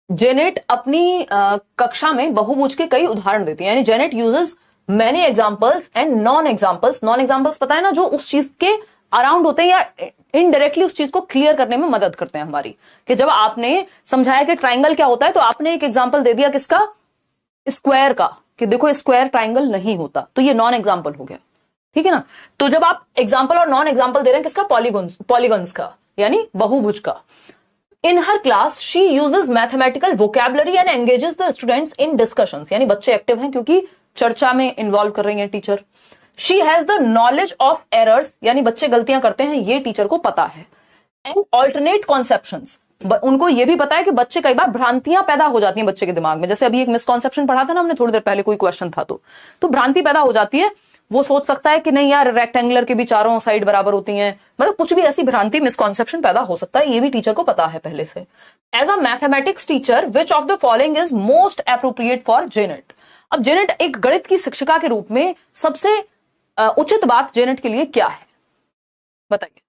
जेनेट अपनी कक्षा में बहुभुज के कई उदाहरण देती है, यानी Janet uses many examples and non examples. Non examples पता है ना, जो उस चीज के अराउंड होते हैं या इनडायरेक्टली उस चीज को क्लियर करने में मदद करते हैं हमारी। कि जब आपने समझाया कि ट्राइंगल क्या होता है तो आपने एक एग्जांपल दे दिया किसका, स्क्वायर का, कि देखो स्क्वायर ट्राइंगल नहीं होता, तो ये नॉन एग्जांपल हो गया, ठीक है ना। तो जब आप एग्जांपल और नॉन एग्जांपल दे रहे हैं किसका, पॉलीगन्स का, यानी बहुभुज का। In her class, she uses mathematical vocabulary and engages the students in discussions. यानी बच्चे एक्टिव हैं क्योंकि चर्चा में इन्वॉल्व कर रही हैं teacher. She has the knowledge of errors, यानी बच्चे गलतियां करते हैं ये टीचर को पता है। And alternate conceptions, उनको ये भी पता है कि बच्चे कई बार भ्रांतियां पैदा हो जाती हैं बच्चे के दिमाग में। जैसे अभी एक मिसकॉन्सेप्शन पढ़ा था ना हमने थोड़ी देर पहले, कोई क्वेश्चन था तो भ्रांति पैदा हो जाती है। वो सोच सकता है कि नहीं यार रेक्टेंगुलर के भी चारों साइड बराबर होती हैं, मतलब कुछ भी ऐसी भ्रांति मिसकॉन्सेप्शन पैदा हो सकता है, ये भी टीचर को पता है पहले से। As a mathematics teacher which of the following is most appropriate for Janet. अब जेनेट एक गणित की शिक्षिका के रूप में सबसे उचित बात जेनेट के लिए क्या है, बताइए।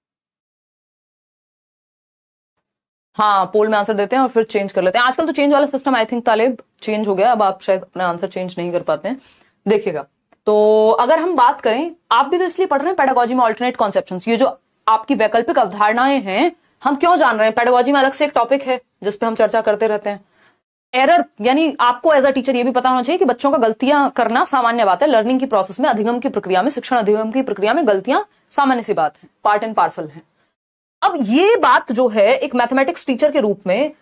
हाँ पोल में आंसर देते हैं और फिर चेंज कर लेते हैं। आजकल तो चेंज वाला system I think Taleb change हो गया, अब आप शायद अपना आंसर चेंज नहीं कर पाते हैं। देखिएगा, तो अगर हम बात करें, आप भी तो इसलिए पढ़ रहे हैं पेडागोजी में अल्टरनेट कॉन्सेप्शंस, ये जो आपकी वैकल्पिक अवधारणाएं हैं हम क्यों जान रहे हैं। पेडागोजी में अलग से एक टॉपिक है जिसपे हम चर्चा करते रहते हैं। एरर, यानी आपको एज अ टीचर ये भी पता होना चाहिए कि बच्चों का गलतियां करना सामान्य बात है। लर्निंग की प्रोसेस में, अधिगम की प्रक्रिया में, शिक्षण अधिगम की प्रक्रिया में गलतियां सामान्य सी बात है, पार्ट एंड पार्सल है। अब ये बात जो है एक मैथमेटिक्स टीचर के रूप में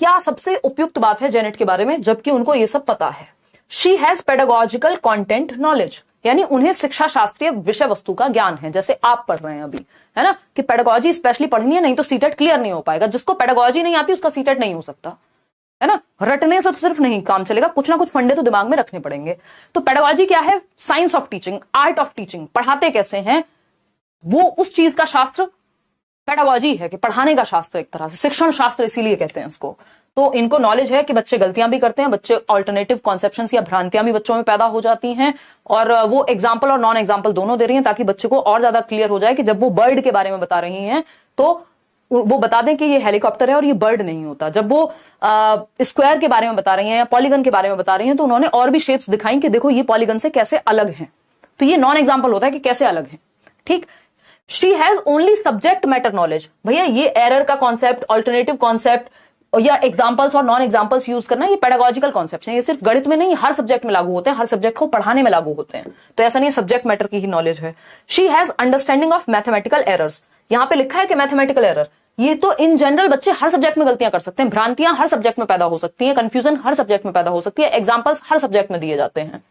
क्या सबसे उपयुक्त बात है जेनेट के बारे में, जबकि उनको ये सब पता है। She has pedagogical content knowledge, यानी उन्हें शिक्षा शास्त्रीय विषय वस्तु का ज्ञान है, जैसे आप पढ़ रहे हैं अभी, है ना, कि पेडागोजी स्पेशली पढ़नी है, नहीं तो सीटेट क्लियर नहीं हो पाएगा। जिसको पेडागोजी नहीं आती उसका सीटेट नहीं हो सकता, है ना। रटने से तो सिर्फ नहीं काम चलेगा, कुछ ना कुछ फंडे तो दिमाग में रखने पड़ेंगे। तो पेडागोजी क्या है, science of teaching, art of teaching, पढ़ाते कैसे हैं, वो उस चीज का शास्त्र पेडागोजी है, कि पढ़ाने का शास्त्र एक तरह से, शिक्षण शास्त्र इसीलिए कहते हैं उसको। तो इनको नॉलेज है कि बच्चे गलतियां भी करते हैं, बच्चे ऑल्टरनेटिव कॉन्सेप्शंस या भ्रांतियां भी बच्चों में पैदा हो जाती हैं, और वो एग्जाम्पल और नॉन एग्जाम्पल दोनों दे रही हैं ताकि बच्चे को और ज्यादा क्लियर हो जाए कि जब वो बर्ड के बारे में बता रही हैं तो वो बता दें कि ये हेलीकॉप्टर है और ये बर्ड नहीं होता। जब वो स्क्वायर के बारे में बता रही हैं या पॉलीगन के बारे में बता रही हैं तो उन्होंने और भी शेप्स दिखाई कि देखो ये पॉलीगन से कैसे अलग हैं। तो ये नॉन एग्जाम्पल होता है कि कैसे अलग है, ठीक। She has only subject matter knowledge, भैया ये एरर का कॉन्सेप्ट, ऑल्टरनेटिव कॉन्सेप्ट या एग्जांपल्स और नॉन एग्जांपल्स यूज करना, ये पेडागोजिकल कॉन्सेप्ट है। ये सिर्फ गणित में नहीं, हर सब्जेक्ट में लागू होते हैं, हर सब्जेक्ट को पढ़ाने में लागू होते हैं। तो ऐसा नहीं है सब्जेक्ट मैटर की ही नॉलेज है। She has understanding of mathematical errors, यहां पे लिखा है कि मैथमेटिकल एरर, ये तो इन जनरल बच्चे हर सब्जेक्ट में गलतियां कर सकते हैं, भ्रांतियां हर सब्जेक्ट में पैदा हो सकती है, कंफ्यूजन हर सब्जेक्ट में पैदा हो सकती है, एग्जाम्पल्स हर सब्जेक्ट में दिए जाते हैं।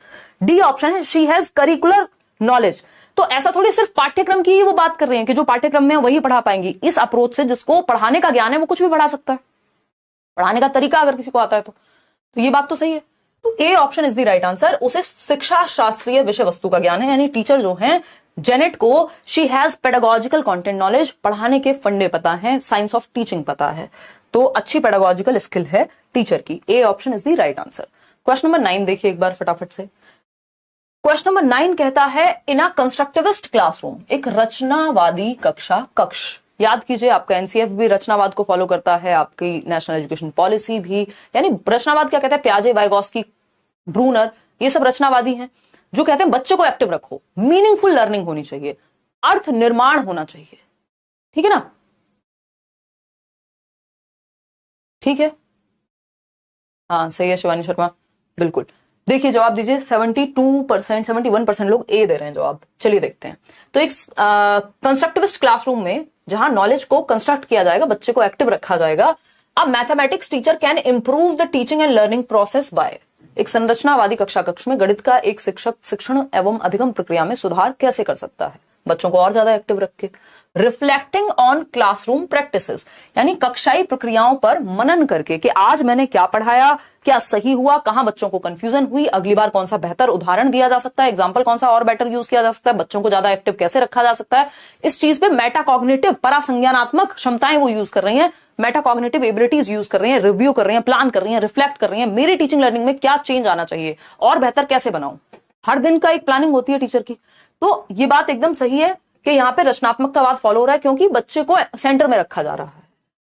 डी ऑप्शन है, शी हैज करिकुलर नॉलेज। तो ऐसा थोड़ी सिर्फ पाठ्यक्रम की ही वो बात कर रही है कि जो पाठ्यक्रम में वही पढ़ा पाएंगी। इस अप्रोच से जिसको पढ़ाने का ज्ञान है वो कुछ भी पढ़ा सकता है, पढ़ाने का तरीका अगर किसी को आता है तो ये बात तो सही है। तो A option is the right answer, उसे शिक्षा शास्त्रीय विषय वस्तु का ज्ञान है, यानी टीचर जो है जेनेट को she has pedagogical content knowledge, पढ़ाने के फंडे पता है, साइंस ऑफ टीचिंग पता है, तो अच्छी पेडागोजिकल स्किल है टीचर की। A option is the right answer. Question number 9 देखिए एक बार फटाफट से। क्वेश्चन नंबर 9 कहता है इन अ कंस्ट्रक्टिविस्ट क्लासरूम, एक रचनावादी कक्ष। याद कीजिए आपका एनसीएफ भी रचनावाद को फॉलो करता है, आपकी नेशनल एजुकेशन पॉलिसी भी, यानी रचनावाद क्या कहते हैं, प्याजे, वाइगोस्की, ब्रूनर, ये सब रचनावादी हैं जो कहते हैं बच्चे को एक्टिव रखो, मीनिंगफुल लर्निंग होनी चाहिए, अर्थ निर्माण होना चाहिए, ठीक है ना, ठीक है। हाँ सही है शिवानी शर्मा, बिल्कुल। देखिए जवाब दीजिए, 72%, 71% लोग ए दे रहे हैं जवाब। चलिए देखते हैं। तो एक कंस्ट्रक्टिविस्ट क्लासरूम में जहां नॉलेज को कंस्ट्रक्ट किया जाएगा, बच्चे को एक्टिव रखा जाएगा, अब mathematics teacher can improve the teaching and learning process by, एक संरचनावादी कक्ष में गणित का एक शिक्षक शिक्षण एवं अधिगम प्रक्रिया में सुधार कैसे कर सकता है, बच्चों को और ज्यादा एक्टिव रख के। रिफ्लेक्टिंग ऑन क्लासरूम प्रैक्टिसेस, यानी कक्षाई प्रक्रियाओं पर मनन करके कि आज मैंने क्या पढ़ाया, क्या सही हुआ, कहां बच्चों को कंफ्यूजन हुई, अगली बार कौन सा बेहतर उदाहरण दिया जा सकता है, एग्जाम्पल कौन सा और बेटर यूज किया जा सकता है, बच्चों को ज्यादा एक्टिव कैसे रखा जा सकता है, इस चीज पे मेटाकॉग्निटिव परासंज्ञानात्मक क्षमताएं वो यूज कर रही हैं, मेटाकॉग्निटिव एबिलिटीज यूज कर रही हैं, रिव्यू कर रही हैं, प्लान कर रही हैं, रिफ्लेक्ट कर रही हैं, मेरी टीचिंग लर्निंग में क्या चेंज आना चाहिए और बेहतर कैसे बनाऊं। हर दिन का एक प्लानिंग होती है टीचर की। तो ये बात एकदम सही है कि यहाँ पे रचनात्मकतावाद फॉलो हो रहा है, क्योंकि बच्चे को सेंटर में रखा जा रहा है।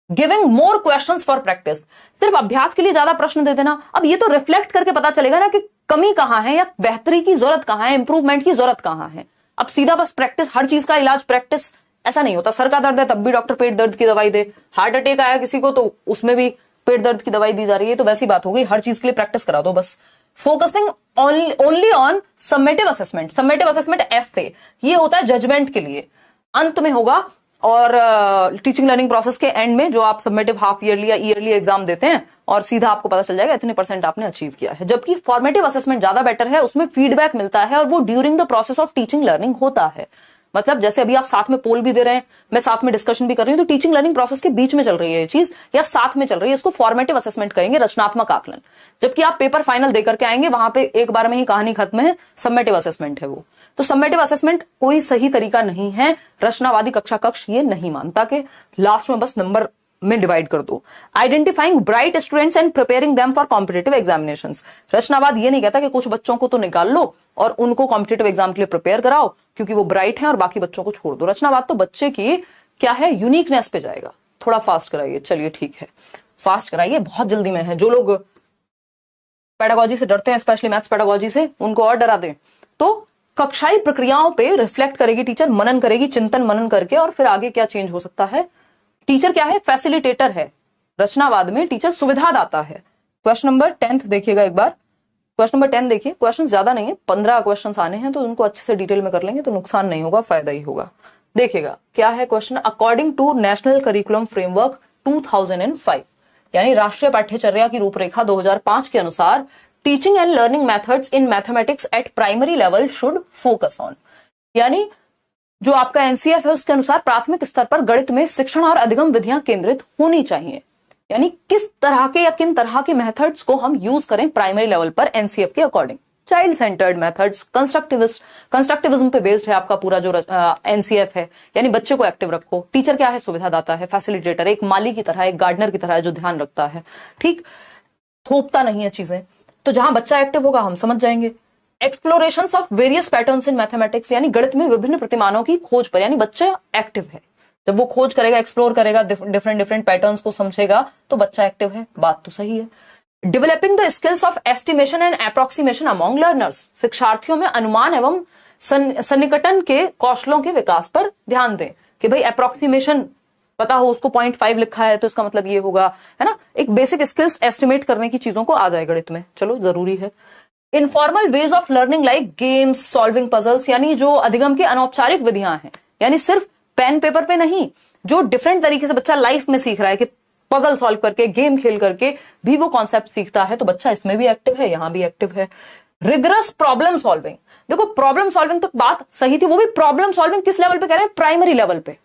Giving more questions for practice, सिर्फ अभ्यास के लिए ज्यादा प्रश्न दे देना, अब ये तो रिफ्लेक्ट करके पता चलेगा ना कि कमी कहां है या बेहतरी की जरूरत कहां है, इंप्रूवमेंट की जरूरत कहां है। अब सीधा बस प्रैक्टिस, हर चीज का इलाज प्रैक्टिस, ऐसा नहीं होता। सर का दर्द है तब भी डॉक्टर पेट दर्द की दवाई दे, हार्ट अटैक आया किसी को तो उसमें भी पेट दर्द की दवाई दी जा रही है, तो वैसी बात हो गई, हर चीज के लिए प्रैक्टिस करा दो बस। Focusing only on summative assessment, summative assessment essay, ये होता है जजमेंट के लिए, अंत में होगा। और टीचिंग लर्निंग प्रोसेस के एंड में जो आप सबमिटिव हाफ ईयरली या ईयरली एग्जाम देते हैं और सीधा आपको पता चल जाएगा इतने % आपने अचीव किया है। जबकि फॉर्मेटिव असेसमेंट ज्यादा बेटर है, उसमें फीडबैक मिलता है और वो during the process of teaching learning होता है। मतलब जैसे अभी आप साथ में पोल भी दे रहे हैं, मैं साथ में डिस्कशन भी कर रही हूं, तो टीचिंग लर्निंग प्रोसेस के बीच में चल रही है ये चीज या साथ में चल रही है, इसको फॉर्मेटिव असेसमेंट कहेंगे, रचनात्मक आकलन। जबकि आप पेपर फाइनल देकर के आएंगे, वहां पे एक बार में ही कहानी खत्म है, समेटिव असेसमेंट है वो। तो समेटिव असेसमेंट कोई सही तरीका नहीं है, रचनावादी कक्षा कक्ष ये नहीं मानता कि लास्ट में बस नंबर में डिवाइड कर दो। Identifying bright students and preparing them for competitive examinations, रचनावाद ये नहीं कहता कि कुछ बच्चों को तो निकाल लो और उनको कॉम्पिटिटिव एग्जाम के लिए प्रिपेयर कराओ क्योंकि वो ब्राइट हैं और बाकी बच्चों को छोड़ दो। रचनावाद तो बच्चे की क्या है, यूनिकनेस पे जाएगा। थोड़ा फास्ट कराइए, चलिए ठीक है फास्ट कराइए, बहुत जल्दी में है। जो लोग पेडागोजी से डरते हैं, स्पेशली मैथ्स पेडागोजी से, उनको और डरा दें। तो कक्षाई प्रक्रियाओं पे रिफ्लेक्ट करेगी टीचर, मनन करेगी, चिंतन मनन करके, और फिर आगे क्या चेंज हो सकता है। टीचर क्या है, फैसिलिटेटर है। रचनावाद में टीचर सुविधादाता है। क्वेश्चन नंबर 10 देखिएगा एक बार, क्वेश्चन नंबर 10 देखिए। क्वेश्चन ज्यादा नहीं है, 15 क्वेश्चन आने हैं, तो उनको अच्छे से डिटेल में कर लेंगे तो नुकसान नहीं होगा, फायदा ही होगा। देखिएगा क्या है question. According to national curriculum framework 2005, यानी राष्ट्रीय पाठ्यचर्या की रूपरेखा 2005 के अनुसार, teaching and learning methods in mathematics at primary level should focus on, यानी जो आपका एनसीएफ है उसके अनुसार प्राथमिक स्तर पर गणित में शिक्षण और अधिगम विधियां केंद्रित होनी चाहिए। यानी किस तरह के या किन तरह के मेथड्स को हम यूज करें प्राइमरी लेवल पर एनसीएफ के according. Child centred methods, constructivism पे बेस्ड है आपका पूरा जो एनसीएफ है, यानी बच्चे को एक्टिव रखो। टीचर क्या है, सुविधादाता है, फैसिलिटेटर, एक माली की तरह, एक गार्डनर की तरह है जो ध्यान रखता है, ठीक, थोपता नहीं है चीजें। तो जहां बच्चा एक्टिव होगा हम समझ जाएंगे। Explorations of various patterns in mathematics, यानी गणित में विभिन्न प्रतिमानों की खोज पर, यानी बच्चा एक्टिव है। जब वो खोज करेगा, एक्सप्लोर करेगा, डिफरेंट पैटर्न्स को समझेगा, तो बच्चा एक्टिव है, बात तो सही है। Developing the skills of estimation and approximation among learners, शिक्षार्थियों में अनुमान एवं सन्निकटन के कौशलों के विकास पर ध्यान दें कि भाई अप्रोक्सीमेशन पता हो, उसको 0.5 लिखा है तो इसका मतलब ये होगा, है ना। एक बेसिक स्किल्स एस्टिमेट करने की चीजों को आ जाए गणित में, चलो जरूरी है। Informal ways of learning like games, solving puzzles, यानी जो अधिगम की अनौपचारिक विधियां हैं, यानी सिर्फ पेन पेपर पे नहीं, जो डिफरेंट तरीके से बच्चा लाइफ में सीख रहा है कि पजल सॉल्व करके, गेम खेल करके भी वो कॉन्सेप्ट सीखता है, तो बच्चा इसमें भी एक्टिव है, यहां भी एक्टिव है। रिगरस प्रॉब्लम सॉल्विंग, देखो प्रॉब्लम सॉल्विंग तक बात सही थी, वो भी प्रॉब्लम सॉल्विंग किस लेवल पे कह रहे हैं, प्राइमरी लेवल पे।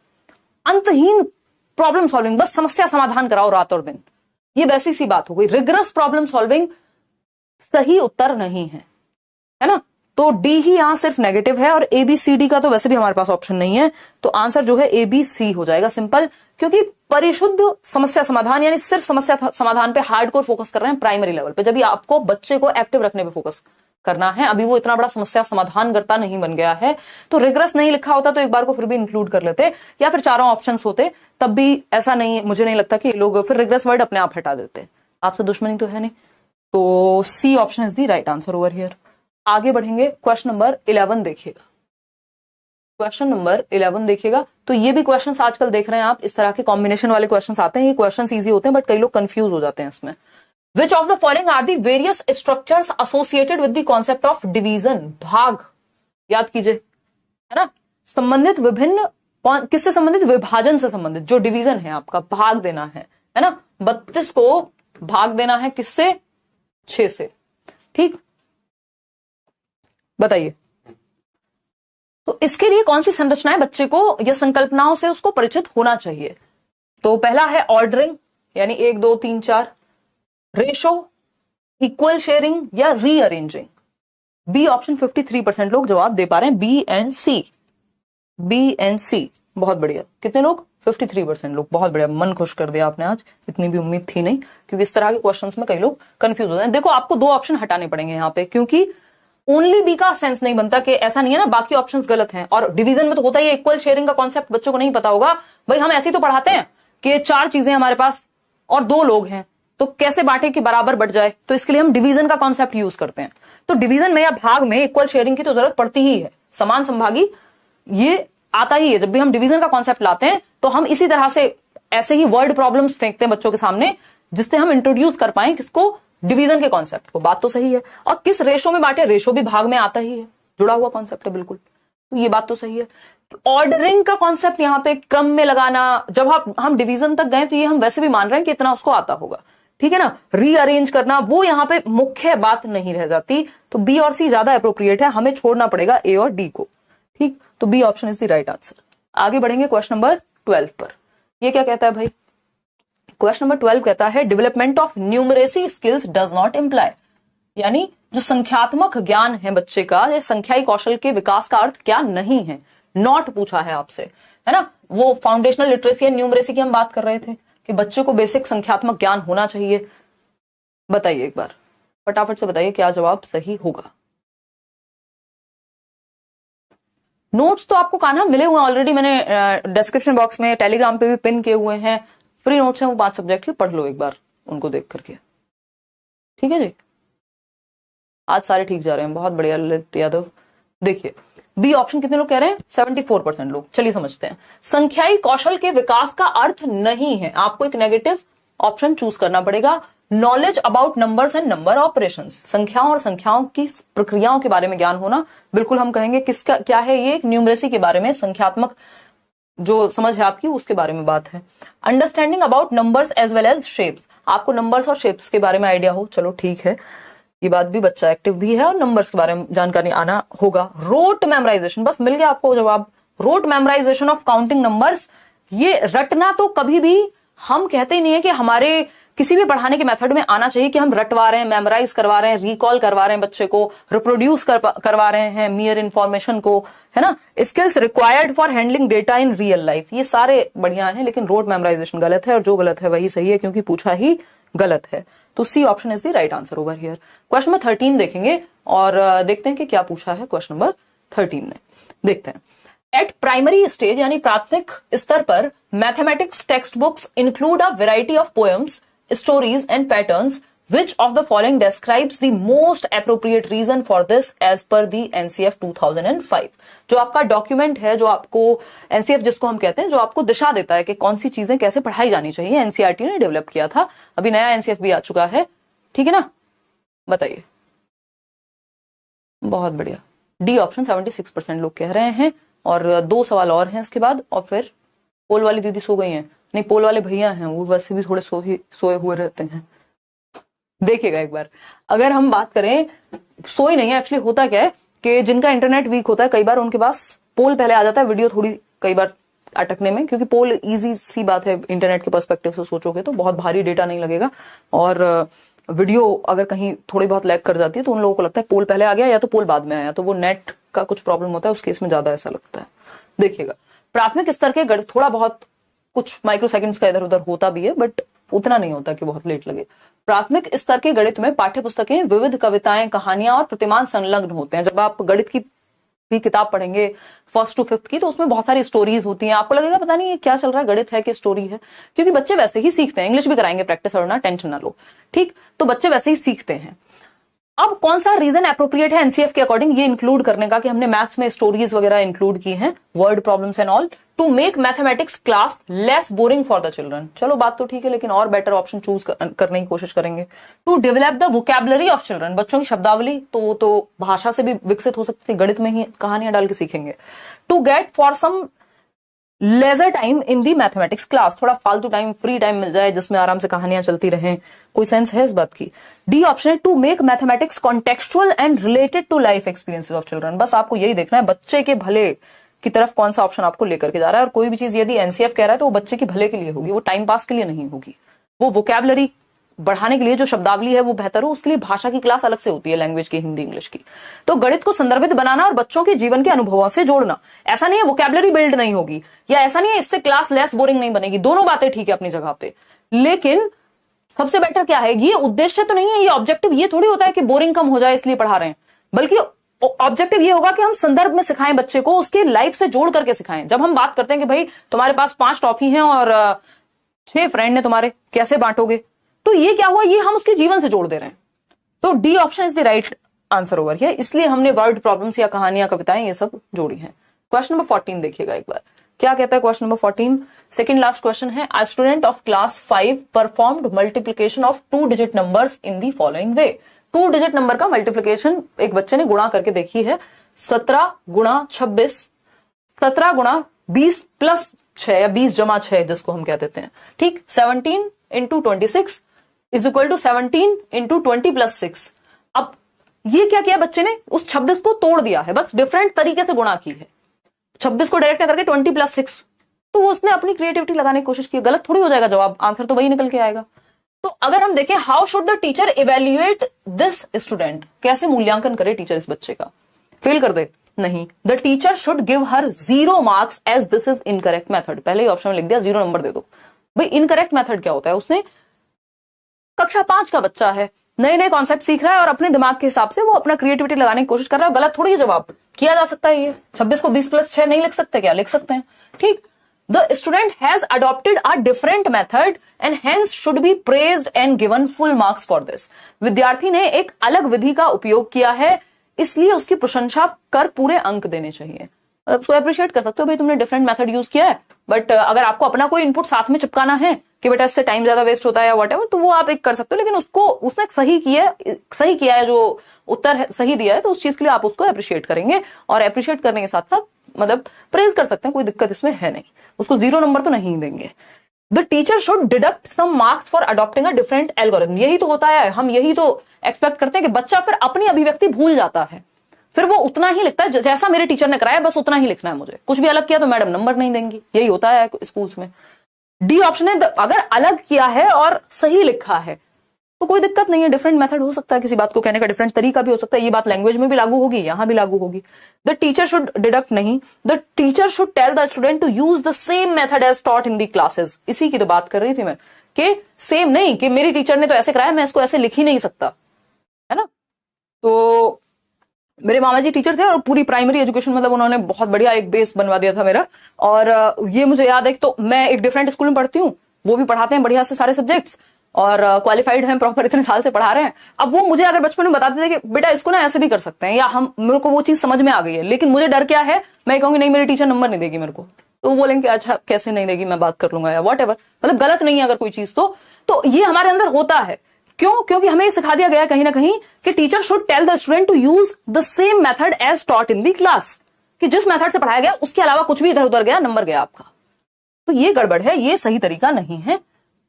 अंतहीन प्रॉब्लम सॉल्विंग, बस समस्या समाधान कराओ रात और दिन, ये वैसी सी बात हो गई। रिगरस प्रॉब्लम सॉल्विंग सही उत्तर नहीं है ना। तो डी ही यहां सिर्फ नेगेटिव है, और एबीसीडी का तो वैसे भी हमारे पास ऑप्शन नहीं है, तो आंसर जो है एबीसी हो जाएगा, सिंपल। क्योंकि परिशुद्ध समस्या समाधान, यानी सिर्फ समस्या समाधान पे हार्डकोर फोकस कर रहे हैं प्राइमरी लेवल पे, जब आपको बच्चे को एक्टिव रखने पे फोकस करना है। अभी वो इतना बड़ा समस्या समाधान करता नहीं बन गया है, तो रिग्रेस नहीं लिखा होता तो एक बार को फिर भी इंक्लूड कर लेते, या फिर चारों ऑप्शंस होते तब भी ऐसा नहीं, मुझे नहीं लगता कि लोग फिर रिग्रेस वर्ड अपने आप हटा देते। आपसे दुश्मनी तो है नहीं, तो C option is the right answer over here. आगे बढ़ेंगे, क्वेश्चन नंबर 11 देखिएगा। क्वेश्चन नंबर 11 देखिएगा, तो ये भी क्वेश्चंस आजकल देख रहे हैं आप, इस तरह के कॉम्बिनेशन वाले क्वेश्चंस आते हैं। ये क्वेश्चंस इजी होते हैं बट कई लोग कंफ्यूज हो जाते हैं इसमें। Which of the following are the various structures associated with the concept of division? भाग याद कीजिए, है ना। संबंधित विभिन्न, किससे संबंधित, विभाजन से संबंधित। जो डिवीजन है आपका, भाग देना है ना। 32 को भाग देना है किससे, 6 से, ठीक। बताइए, तो इसके लिए कौन सी संरचनाएं बच्चे को या संकल्पनाओं से उसको परिचित होना चाहिए? तो पहला है ऑर्डरिंग, यानी 1 2 3 4, रेशो, इक्वल शेयरिंग या रीअरेंजिंग। बी ऑप्शन 53% लोग जवाब दे पा रहे हैं, B and C. B and C, बहुत बढ़िया। कितने लोग? 53% लोग, बहुत बढ़िया, मन खुश कर दिया आपने आज, इतनी भी उम्मीद थी नहीं, क्योंकि इस तरह के क्वेश्चंस में कई लोग कंफ्यूज होते हैं। देखो आपको 2 ऑप्शन हटाने पड़ेंगे यहाँ पे, क्योंकि ओनली बी का सेंस नहीं बनता कि ऐसा नहीं है ना बाकी ऑप्शंस गलत हैं। और डिवीजन में तो होता ही है, इक्वल शेयरिंग का कॉन्सेप्ट बच्चों को नहीं पता होगा। भाई हम ऐसे ही तो पढ़ाते हैं कि 4 चीजें हमारे पास और 2 लोग हैं, तो कैसे बांटे कि बराबर बढ़ जाए, तो इसके लिए हम डिवीजन का कॉन्सेप्ट यूज करते हैं। तो डिवीजन में या भाग में इक्वल शेयरिंग की तो जरूरत पड़ती ही है, समान संभागी ये आता ही है। जब भी हम डिवीजन का कॉन्सेप्ट लाते हैं तो हम इसी तरह से ऐसे ही वर्ड प्रॉब्लम्स फेंकते हैं बच्चों के सामने, जिससे हम इंट्रोड्यूस कर पाए किसको? डिवीजन के कॉन्सेप्ट को। बात तो सही है। और किस रेशो में बांटे? रेशो भी भाग में आता ही है, जुड़ा हुआ कॉन्सेप्ट है बिल्कुल, तो ये बात तो सही है। ऑर्डरिंग का कॉन्सेप्ट यहाँ पे क्रम में लगाना, जब हम डिवीजन तक गए तो ये हम वैसे भी मान रहे हैं कि इतना उसको आता होगा, ठीक है ना। रीअरेंज करना वो यहाँ पे मुख्य बात नहीं रह जाती, तो बी और सी ज्यादा अप्रोप्रिएट है, हमें छोड़ना पड़ेगा ए और डी को, ठीक। तो B option is the right answer. आगे बढ़ेंगे क्वेश्चन नंबर 12 पर। ये क्या कहता है भाई? क्वेश्चन नंबर 12 कहता है development of numeracy skills does not imply, यानी जो संख्यात्मक ज्ञान है बच्चे का, या संख्याई कौशल के विकास का अर्थ क्या नहीं है। नॉट पूछा है आपसे, है ना। वो फाउंडेशनल लिटरेसी एंड न्यूमरेसी की हम बात कर रहे थे कि बच्चे को बेसिक संख्यात्मक ज्ञान होना चाहिए। बताइए एक बार फटाफट से बताइए क्या जवाब सही होगा। नोट्स तो आपको कान्हा मिले हुए हैं ऑलरेडी, मैंने डिस्क्रिप्शन बॉक्स में टेलीग्राम पे भी पिन किए हुए हैं। फ्री नोट्स हैं वो 5 सब्जेक्ट के, पढ़ लो एक बार उनको देख करके, ठीक है जी। आज सारे ठीक जा रहे हैं, बहुत बढ़िया ललित यादव। देखिए बी ऑप्शन कितने लोग कह रहे हैं? 74% लोग। चलिए समझते हैं। संख्याई कौशल के विकास का अर्थ नहीं है, आपको एक नेगेटिव ऑप्शन चूज करना पड़ेगा। Knowledge about numbers and number operations, संख्याओं और संख्याओं की प्रक्रियाओं के बारे में ज्ञान होना, बिल्कुल हम कहेंगे किसका क्या है ये? एक न्यूमरेसी के बारे में, संख्यात्मक जो समझ है आपकी उसके बारे में बात है। Understanding about numbers as well as shapes, आपको नंबर्स और शेप्स के बारे में आइडिया हो, चलो ठीक है, ये बात भी, बच्चा एक्टिव भी है और नंबर्स के बारे में जानकारी आना होगा। रोट मेमोराइजेशन, बस मिल गया आपको जवाब। Rote memorisation of counting numbers, ये रटना तो कभी भी हम कहते ही नहीं है कि हमारे किसी भी पढ़ाने के मेथड में आना चाहिए कि हम रटवा रहे हैं, मेमोराइज करवा रहे हैं, रिकॉल करवा रहे हैं बच्चे को, रिप्रोड्यूस करवा रहे हैं मियर इन्फॉर्मेशन को, है ना। Skills required for handling data in real life, ये सारे बढ़िया हैं, लेकिन रोट मेमोराइजेशन गलत है, और जो गलत है वही सही है क्योंकि पूछा ही गलत है। तो C option is the right answer over here. Question number 13 देखेंगे और देखते हैं कि क्या पूछा है क्वेश्चन नंबर 13 में। देखते हैं। एट प्राइमरी स्टेज यानी प्राथमिक स्तर पर mathematics text books include a variety of poems, stories and patterns, which of the following describes the most appropriate reason for this as per the NCF 2005? जो आपका document है, जो आपको NCF जिसको हम कहते हैं, जो आपको दिशा देता है कि कौन सी चीजें कैसे पढ़ाई जानी चाहिए, NCERT ने डेवलप किया था। अभी नया NCF भी आ चुका है, ठीक है ना। बताइए। बहुत बढ़िया, डी ऑप्शन 76% लोग कह रहे हैं। और 2 सवाल और हैं इसके बाद, और फिर पोल वाली दीदी सो गई हैं, नहीं पोल वाले भैया हैं, वो वैसे भी थोड़े सोए हुए रहते हैं। देखिएगा एक बार, अगर हम बात करें, सोई नहीं है एक्चुअली, होता क्या है कि जिनका इंटरनेट वीक होता है कई बार उनके पास पोल पहले आ जाता है, वीडियो थोड़ी कई बार अटकने में, क्योंकि पोल इजी सी बात है इंटरनेट के पर्सपेक्टिव से सोचोगे तो, बहुत भारी डेटा नहीं लगेगा, और वीडियो अगर कहीं थोड़ी बहुत लैग कर जाती है तो उन लोगों को लगता है पोल पहले आ गया या तो पोल बाद में आया, तो वो नेट का कुछ प्रॉब्लम होता है उस केस में ज्यादा ऐसा लगता है। देखिएगा, प्राथमिक स्तर के गणित थोड़ा बहुत कुछ माइक्रो सेकंड्स का इधर उधर होता भी है, बट उतना नहीं होता कि बहुत लेट लगे। प्राथमिक स्तर के गणित में पाठ्य पुस्तकें, विविध कविताएं, कहानियां और प्रतिमान संलग्न होते हैं। जब आप गणित की भी किताब पढ़ेंगे 1st to 5th की, तो उसमें बहुत सारी स्टोरीज होती हैं। आपको लगेगा पता नहीं ये क्या चल रहा है, गणित है कि स्टोरी है, क्योंकि बच्चे वैसे ही सीखते हैं। इंग्लिश भी कराएंगे प्रैक्टिस, और ना टेंशन ना लो, ठीक। तो बच्चे वैसे ही सीखते हैं। अब कौन सा रीजन एप्रोप्रिएट है एनसीएफ के अकॉर्डिंग ये इंक्लूड करने का, कि हमने मैथ्स में स्टोरीज वगैरह इंक्लूड की हैं, word problems and all, to make mathematics class less boring for the children. चलो बात तो ठीक है, लेकिन और बेटर ऑप्शन चूज करने की कोशिश करेंगे। To develop the vocabulary of children, बच्चों की शब्दावली तो भाषा से भी विकसित हो सकती है, गणित में ही कहानियां डाल के सीखेंगे। To get for some leisure time in the mathematics class, थोड़ा फालतू टाइम, फ्री टाइम मिल जाए जिसमें आराम से कहानियां चलती रहें, कोई सेंस है इस बात की। डी ऑप्शन है to make mathematics contextual and related to life experiences of children. बस आपको यही देखना है बच्चे के भले की तरफ कौन सा ऑप्शन आपको लेकर के जा रहा है, और कोई भी चीज यदि एनसीएफ कह रहा है तो वो बच्चे के भले के लिए होगी, वो टाइम पास के लिए नहीं होगी। वो वोकैबुलरी बढ़ाने के लिए जो शब्दावली है वो बेहतर हो, उसके लिए भाषा की क्लास अलग से होती है, लैंग्वेज की, हिंदी इंग्लिश की। तो गणित को संदर्भित बनाना और बच्चों के जीवन के अनुभवों से जोड़ना, ऐसा नहीं है वोकैबुलरी बिल्ड नहीं होगी, या ऐसा नहीं है इससे क्लास लेस बोरिंग नहीं बनेगी, दोनों बातें ठीक है अपनी जगह पे, लेकिन सबसे बेटर क्या है, ये उद्देश्य तो नहीं है, ये ऑब्जेक्टिव ये थोड़ी होता है कि बोरिंग कम हो जाए इसलिए पढ़ा रहे हैं, बल्कि ऑब्जेक्टिव ये होगा कि हम संदर्भ में सिखाएं बच्चे को, उसके लाइफ से जोड़ करके सिखाएं। जब हम बात करते हैं कि भाई तुम्हारे पास 5 टॉफी हैं और 6 फ्रेंड ने तुम्हारे, कैसे बांटोगे, तो ये क्या हुआ, ये हम उसके जीवन से जोड़ दे रहे हैं। तो D option is the right answer over here, इसलिए हमने वर्ड प्रॉब्लम्स या कहानियां, कविताएं ये सब जोड़ी हैं। क्वेश्चन नंबर 14 देखिएगा एक बार, क्या कहता है question number 14, second last question है। A student of class 5 performed multiplication of 2 digit numbers in the following way. 2 digit number का मल्टीप्लिकेशन एक बच्चे ने गुणा करके देखी है, 17 गुणा 26, 17 गुणा 20 प्लस 6 या 20 जमा 6 जिसको हम कह देते हैं, ठीक, 17 into 26 is equal to 17 into 20 plus 6। अब ये क्या किया बच्चे ने, उस 26 को तोड़ दिया है, बस डिफरेंट तरीके से गुणा की है, 26 को डायरेक्ट करके 20 प्लस 6, तो वो उसने अपनी क्रिएटिविटी लगाने की कोशिश की, गलत थोड़ी हो जाएगा जवाब, आंसर तो वही निकल के आएगा। तो अगर हम देखें how should the teacher evaluate this student, कैसे मूल्यांकन करे टीचर इस बच्चे का, फेल कर दे, नहीं, the teacher should give her 0 marks as this is incorrect method. पहले ही ऑप्शन में लिख दिया 0 नंबर दे दो। भाई इनकरेक्ट मेथड क्या होता है, उसने कक्षा 5 का बच्चा है, नए नए कॉन्सेप्ट सीख रहा है और अपने दिमाग के हिसाब से वो अपना क्रिएटिविटी लगाने की कोशिश कर रहा है, गलत थोड़ी जवाब किया जा सकता है। ये 26 को 20 प्लस 6 नहीं लिख सकते क्या, लिख सकते हैं, ठीक। The student has adopted a different method and hence should be praised and given full marks for this. विद्यार्थी ने एक अलग विधि का उपयोग किया है, इसलिए उसकी प्रशंसा कर पूरे अंक देने चाहिए। उसको अप्रिशिएट कर सकते हो, भाई तुमने डिफरेंट मेथड यूज किया है, बट अगर आपको अपना कोई इनपुट साथ में चिपकाना है कि बेटा इससे टाइम ज्यादा वेस्ट होता है या व्हाटएवर, तो वो आप एक कर सकते हो, लेकिन उसको उसने सही किया है, जो उत्तर है सही दिया है, तो उस चीज के लिए आप उसको अप्रिशिएट करेंगे, और अप्रिशिएट करने के साथ साथ मतलब प्रेज कर सकते हैं, कोई दिक्कत इसमें है नहीं, उसको 0 नंबर तो नहीं देंगे। The teacher should deduct some marks for adopting a different algorithm. यही तो होता है, हम यही तो एक्सपेक्ट करते हैं कि बच्चा फिर अपनी अभिव्यक्ति भूल जाता है, फिर वो उतना ही लिखता है जैसा मेरे टीचर ने कराया, बस उतना ही लिखना है मुझे, कुछ भी अलग किया तो मैडम नंबर नहीं देंगी, यही होता है स्कूल्स में। डी ऑप्शन है, अगर अलग किया है और सही लिखा है तो कोई दिक्कत नहीं है, डिफरेंट मेथड हो सकता है, किसी बात को कहने का डिफरेंट तरीका भी हो सकता है, ये बात लैंग्वेज में भी लागू होगी, यहां भी लागू होगी। द टीचर शुड डिडक्ट नहीं, the teacher should tell the student to use the same method as taught in the classes. इसी की तो बात कर रही थी मैं, कि सेम नहीं कि मेरी टीचर ने तो ऐसे कराया, मैं इसको ऐसे लिख ही नहीं सकता, है ना। तो मेरे मामा जी टीचर थे और पूरी प्राइमरी एजुकेशन मतलब उन्होंने बहुत बढ़िया एक बेस बनवा दिया था मेरा, और ये मुझे याद है कि तो मैं एक डिफरेंट स्कूल में पढ़ती हूँ, वो भी पढ़ाते हैं बढ़िया से सारे सब्जेक्ट्स, और क्वालिफाइड हैं प्रॉपर, इतने साल से पढ़ा रहे हैं। अब वो मुझे अगर बचपन में बताते थे कि बेटा इसको ना ऐसे भी कर सकते हैं, या हम, मेरे को वो चीज समझ में आ गई है, लेकिन मुझे डर क्या है, मैं कहूंगी नहीं मेरी टीचर नंबर नहीं देगी मेरे को, तो वो बोलेंगे अच्छा कैसे नहीं देगी, मैं बात कर लूंगा या वॉट एवर, मतलब गलत नहीं है अगर कोई चीज तो ये हमारे अंदर होता है। क्यों? क्योंकि हमें ये सिखा दिया गया है कहीं ना कहीं कि teacher should tell the student to use the same method as taught in the class, कि जिस मेथड से पढ़ाया गया उसके अलावा कुछ भी इधर उधर गया नंबर गया आपका, तो ये गड़बड़ है, ये सही तरीका नहीं है।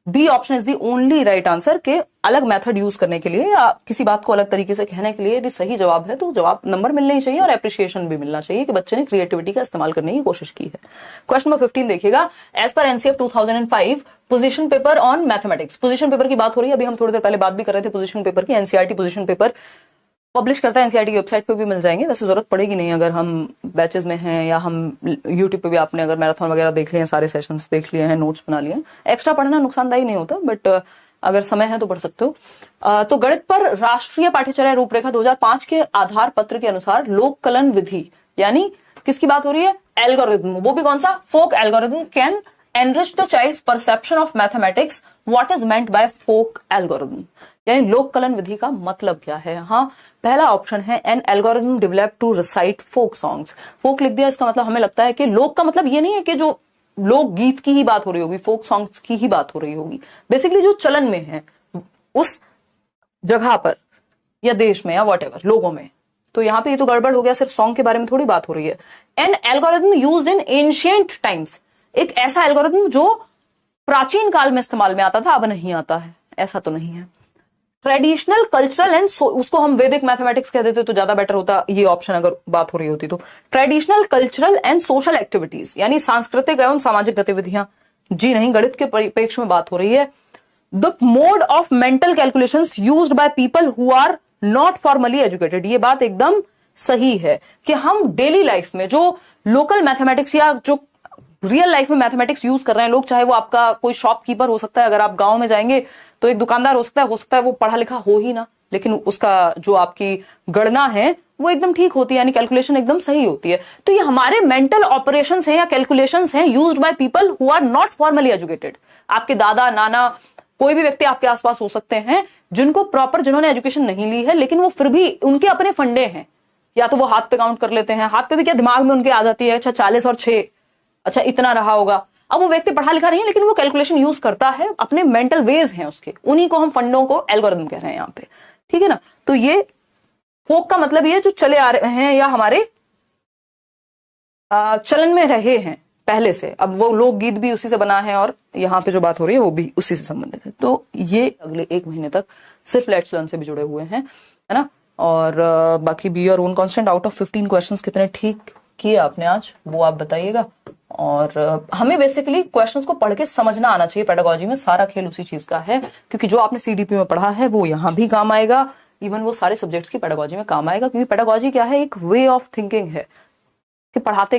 B option is the only right answer, के अलग मेथड यूज करने के लिए या किसी बात को अलग तरीके से कहने के लिए यदि सही जवाब है तो जवाब नंबर मिलने ही चाहिए, और एप्रिसिएशन भी मिलना चाहिए कि बच्चे ने क्रिएटिविटी का इस्तेमाल करने की कोशिश की है। क्वेश्चन नंबर 15 देखिएगा, as per NCF 2005 position paper on mathematics. Position paper की बात हो रही है, अभी हम थोड़ी देर पहले बात भी कर रहे थे पोजीशन पेपर की। एनसीईआरटी पोजीशन पेपर पब्लिश करता है, एनसीईआरटी की वेबसाइट पे भी मिल जाएंगे, वैसे जरूरत पड़ेगी नहीं अगर हम बैचेस में हैं, या हम यूट्यूब पे भी आपने अगर मैराथन वगैरह देख लिए हैं, सारे सेशंस देख लिए हैं, नोट्स बना लिए हैं, एक्स्ट्रा पढ़ना नुकसानदायी नहीं होता, बट अगर समय है तो पढ़ सकते हो। तो गणित पर राष्ट्रीय पाठ्यचर्या रूपरेखा 2005 के आधार पत्र के अनुसार लोक कलन विधि, यानी किसकी बात हो रही है, एल्गोरिथम, वो भी कौन सा, folk algorithm, can enrich the child's perception of mathematics, what is meant by folk algorithm, यानी लोक कलन विधि का मतलब क्या है। हाँ, पहला ऑप्शन है an algorithm develop to recite folk songs. Folk लिख दिया, इसका मतलब हमें लगता है कि लोक का मतलब ये नहीं है कि जो लोक गीत की ही बात हो रही होगी, फोक सॉन्ग्स की ही बात हो रही होगी, बेसिकली जो चलन में है उस जगह पर या देश में या व्हाटएवर लोगों में। तो यहाँ पे ये तो गड़बड़ हो गया, सिर्फ सॉन्ग के बारे में थोड़ी बात हो रही है। An algorithm used in ancient times, एक ऐसा एल्गोरिथम जो प्राचीन काल में इस्तेमाल में आता था, अब नहीं आता है, ऐसा तो नहीं है। ट्रेडिशनल कल्चरल एंड उसको हम वैदिक मैथमेटिक्स कह देते तो ज्यादा बेटर होता, ये ऑप्शन अगर बात हो रही होती तो। Traditional cultural and social activities यानी सांस्कृतिक एवं सामाजिक गतिविधियां, जी नहीं, गणित के परिप्रेक्ष्य में बात हो रही है। The mode of mental calculations used by people who are not formally educated, ये बात एकदम सही है कि हम डेली लाइफ में जो लोकल मैथमेटिक्स या जो रियल लाइफ में मैथमेटिक्स यूज कर रहे हैं लोग, चाहे वो आपका कोई शॉपकीपर हो सकता है, अगर आप गांव में जाएंगे तो एक दुकानदार हो सकता है वो पढ़ा लिखा हो ही ना, लेकिन उसका जो आपकी गणना है वो एकदम ठीक होती है, यानी कैलकुलेशन एकदम सही होती है। तो ये हमारे मेंटल ऑपरेशंस हैं या कैलकुलेशंस हैं used by people who are not formally educated. आपके दादा नाना कोई भी व्यक्ति आपके आसपास हो सकते हैं जिनको प्रॉपर, जिन्होंने एजुकेशन नहीं ली है, लेकिन वो फिर भी उनके अपने फंडे हैं, या तो वो हाथ पे काउंट कर लेते हैं, हाथ पे भी क्या दिमाग में उनके आ जाती है, अच्छा 40 और 6, अच्छा इतना रहा होगा। अब वो व्यक्ति पढ़ा लिखा नहीं है लेकिन वो कैलकुलेशन यूज करता है, अपने मेंटल वेज हैं उसके, उन्हीं को हम फंडों को एल्गोरिथम कह रहे हैं यहाँ पे, ठीक है ना। तो ये फोक का मतलब ये जो चले आ रहे हैं या हमारे चलन में रहे हैं पहले से, अब वो लोकगीत भी उसी से बना है और यहाँ पे जो बात हो रही है वो भी उसी से संबंधित है। तो ये अगले 1 महीने तक सिर्फ लेट्स लर्न से भी जुड़े हुए हैं, है ना। और बाकी be your own constant, out of 15 questions कितने ठीक किए आपने आज वो आप बताइएगा। और हमें बेसिकली क्वेश्चंस को पढ़ के समझना आना चाहिए, पेडागोजी में सारा खेल उसी चीज का है, क्योंकि जो आपने सीडीपी में पढ़ा है वो यहाँ भी काम आएगा, इवन वो सारे सब्जेक्ट्स की पेडागोजी में काम आएगा, क्योंकि पेडागोजी क्या है, एक वे ऑफ थिंकिंग है कि पढ़ाते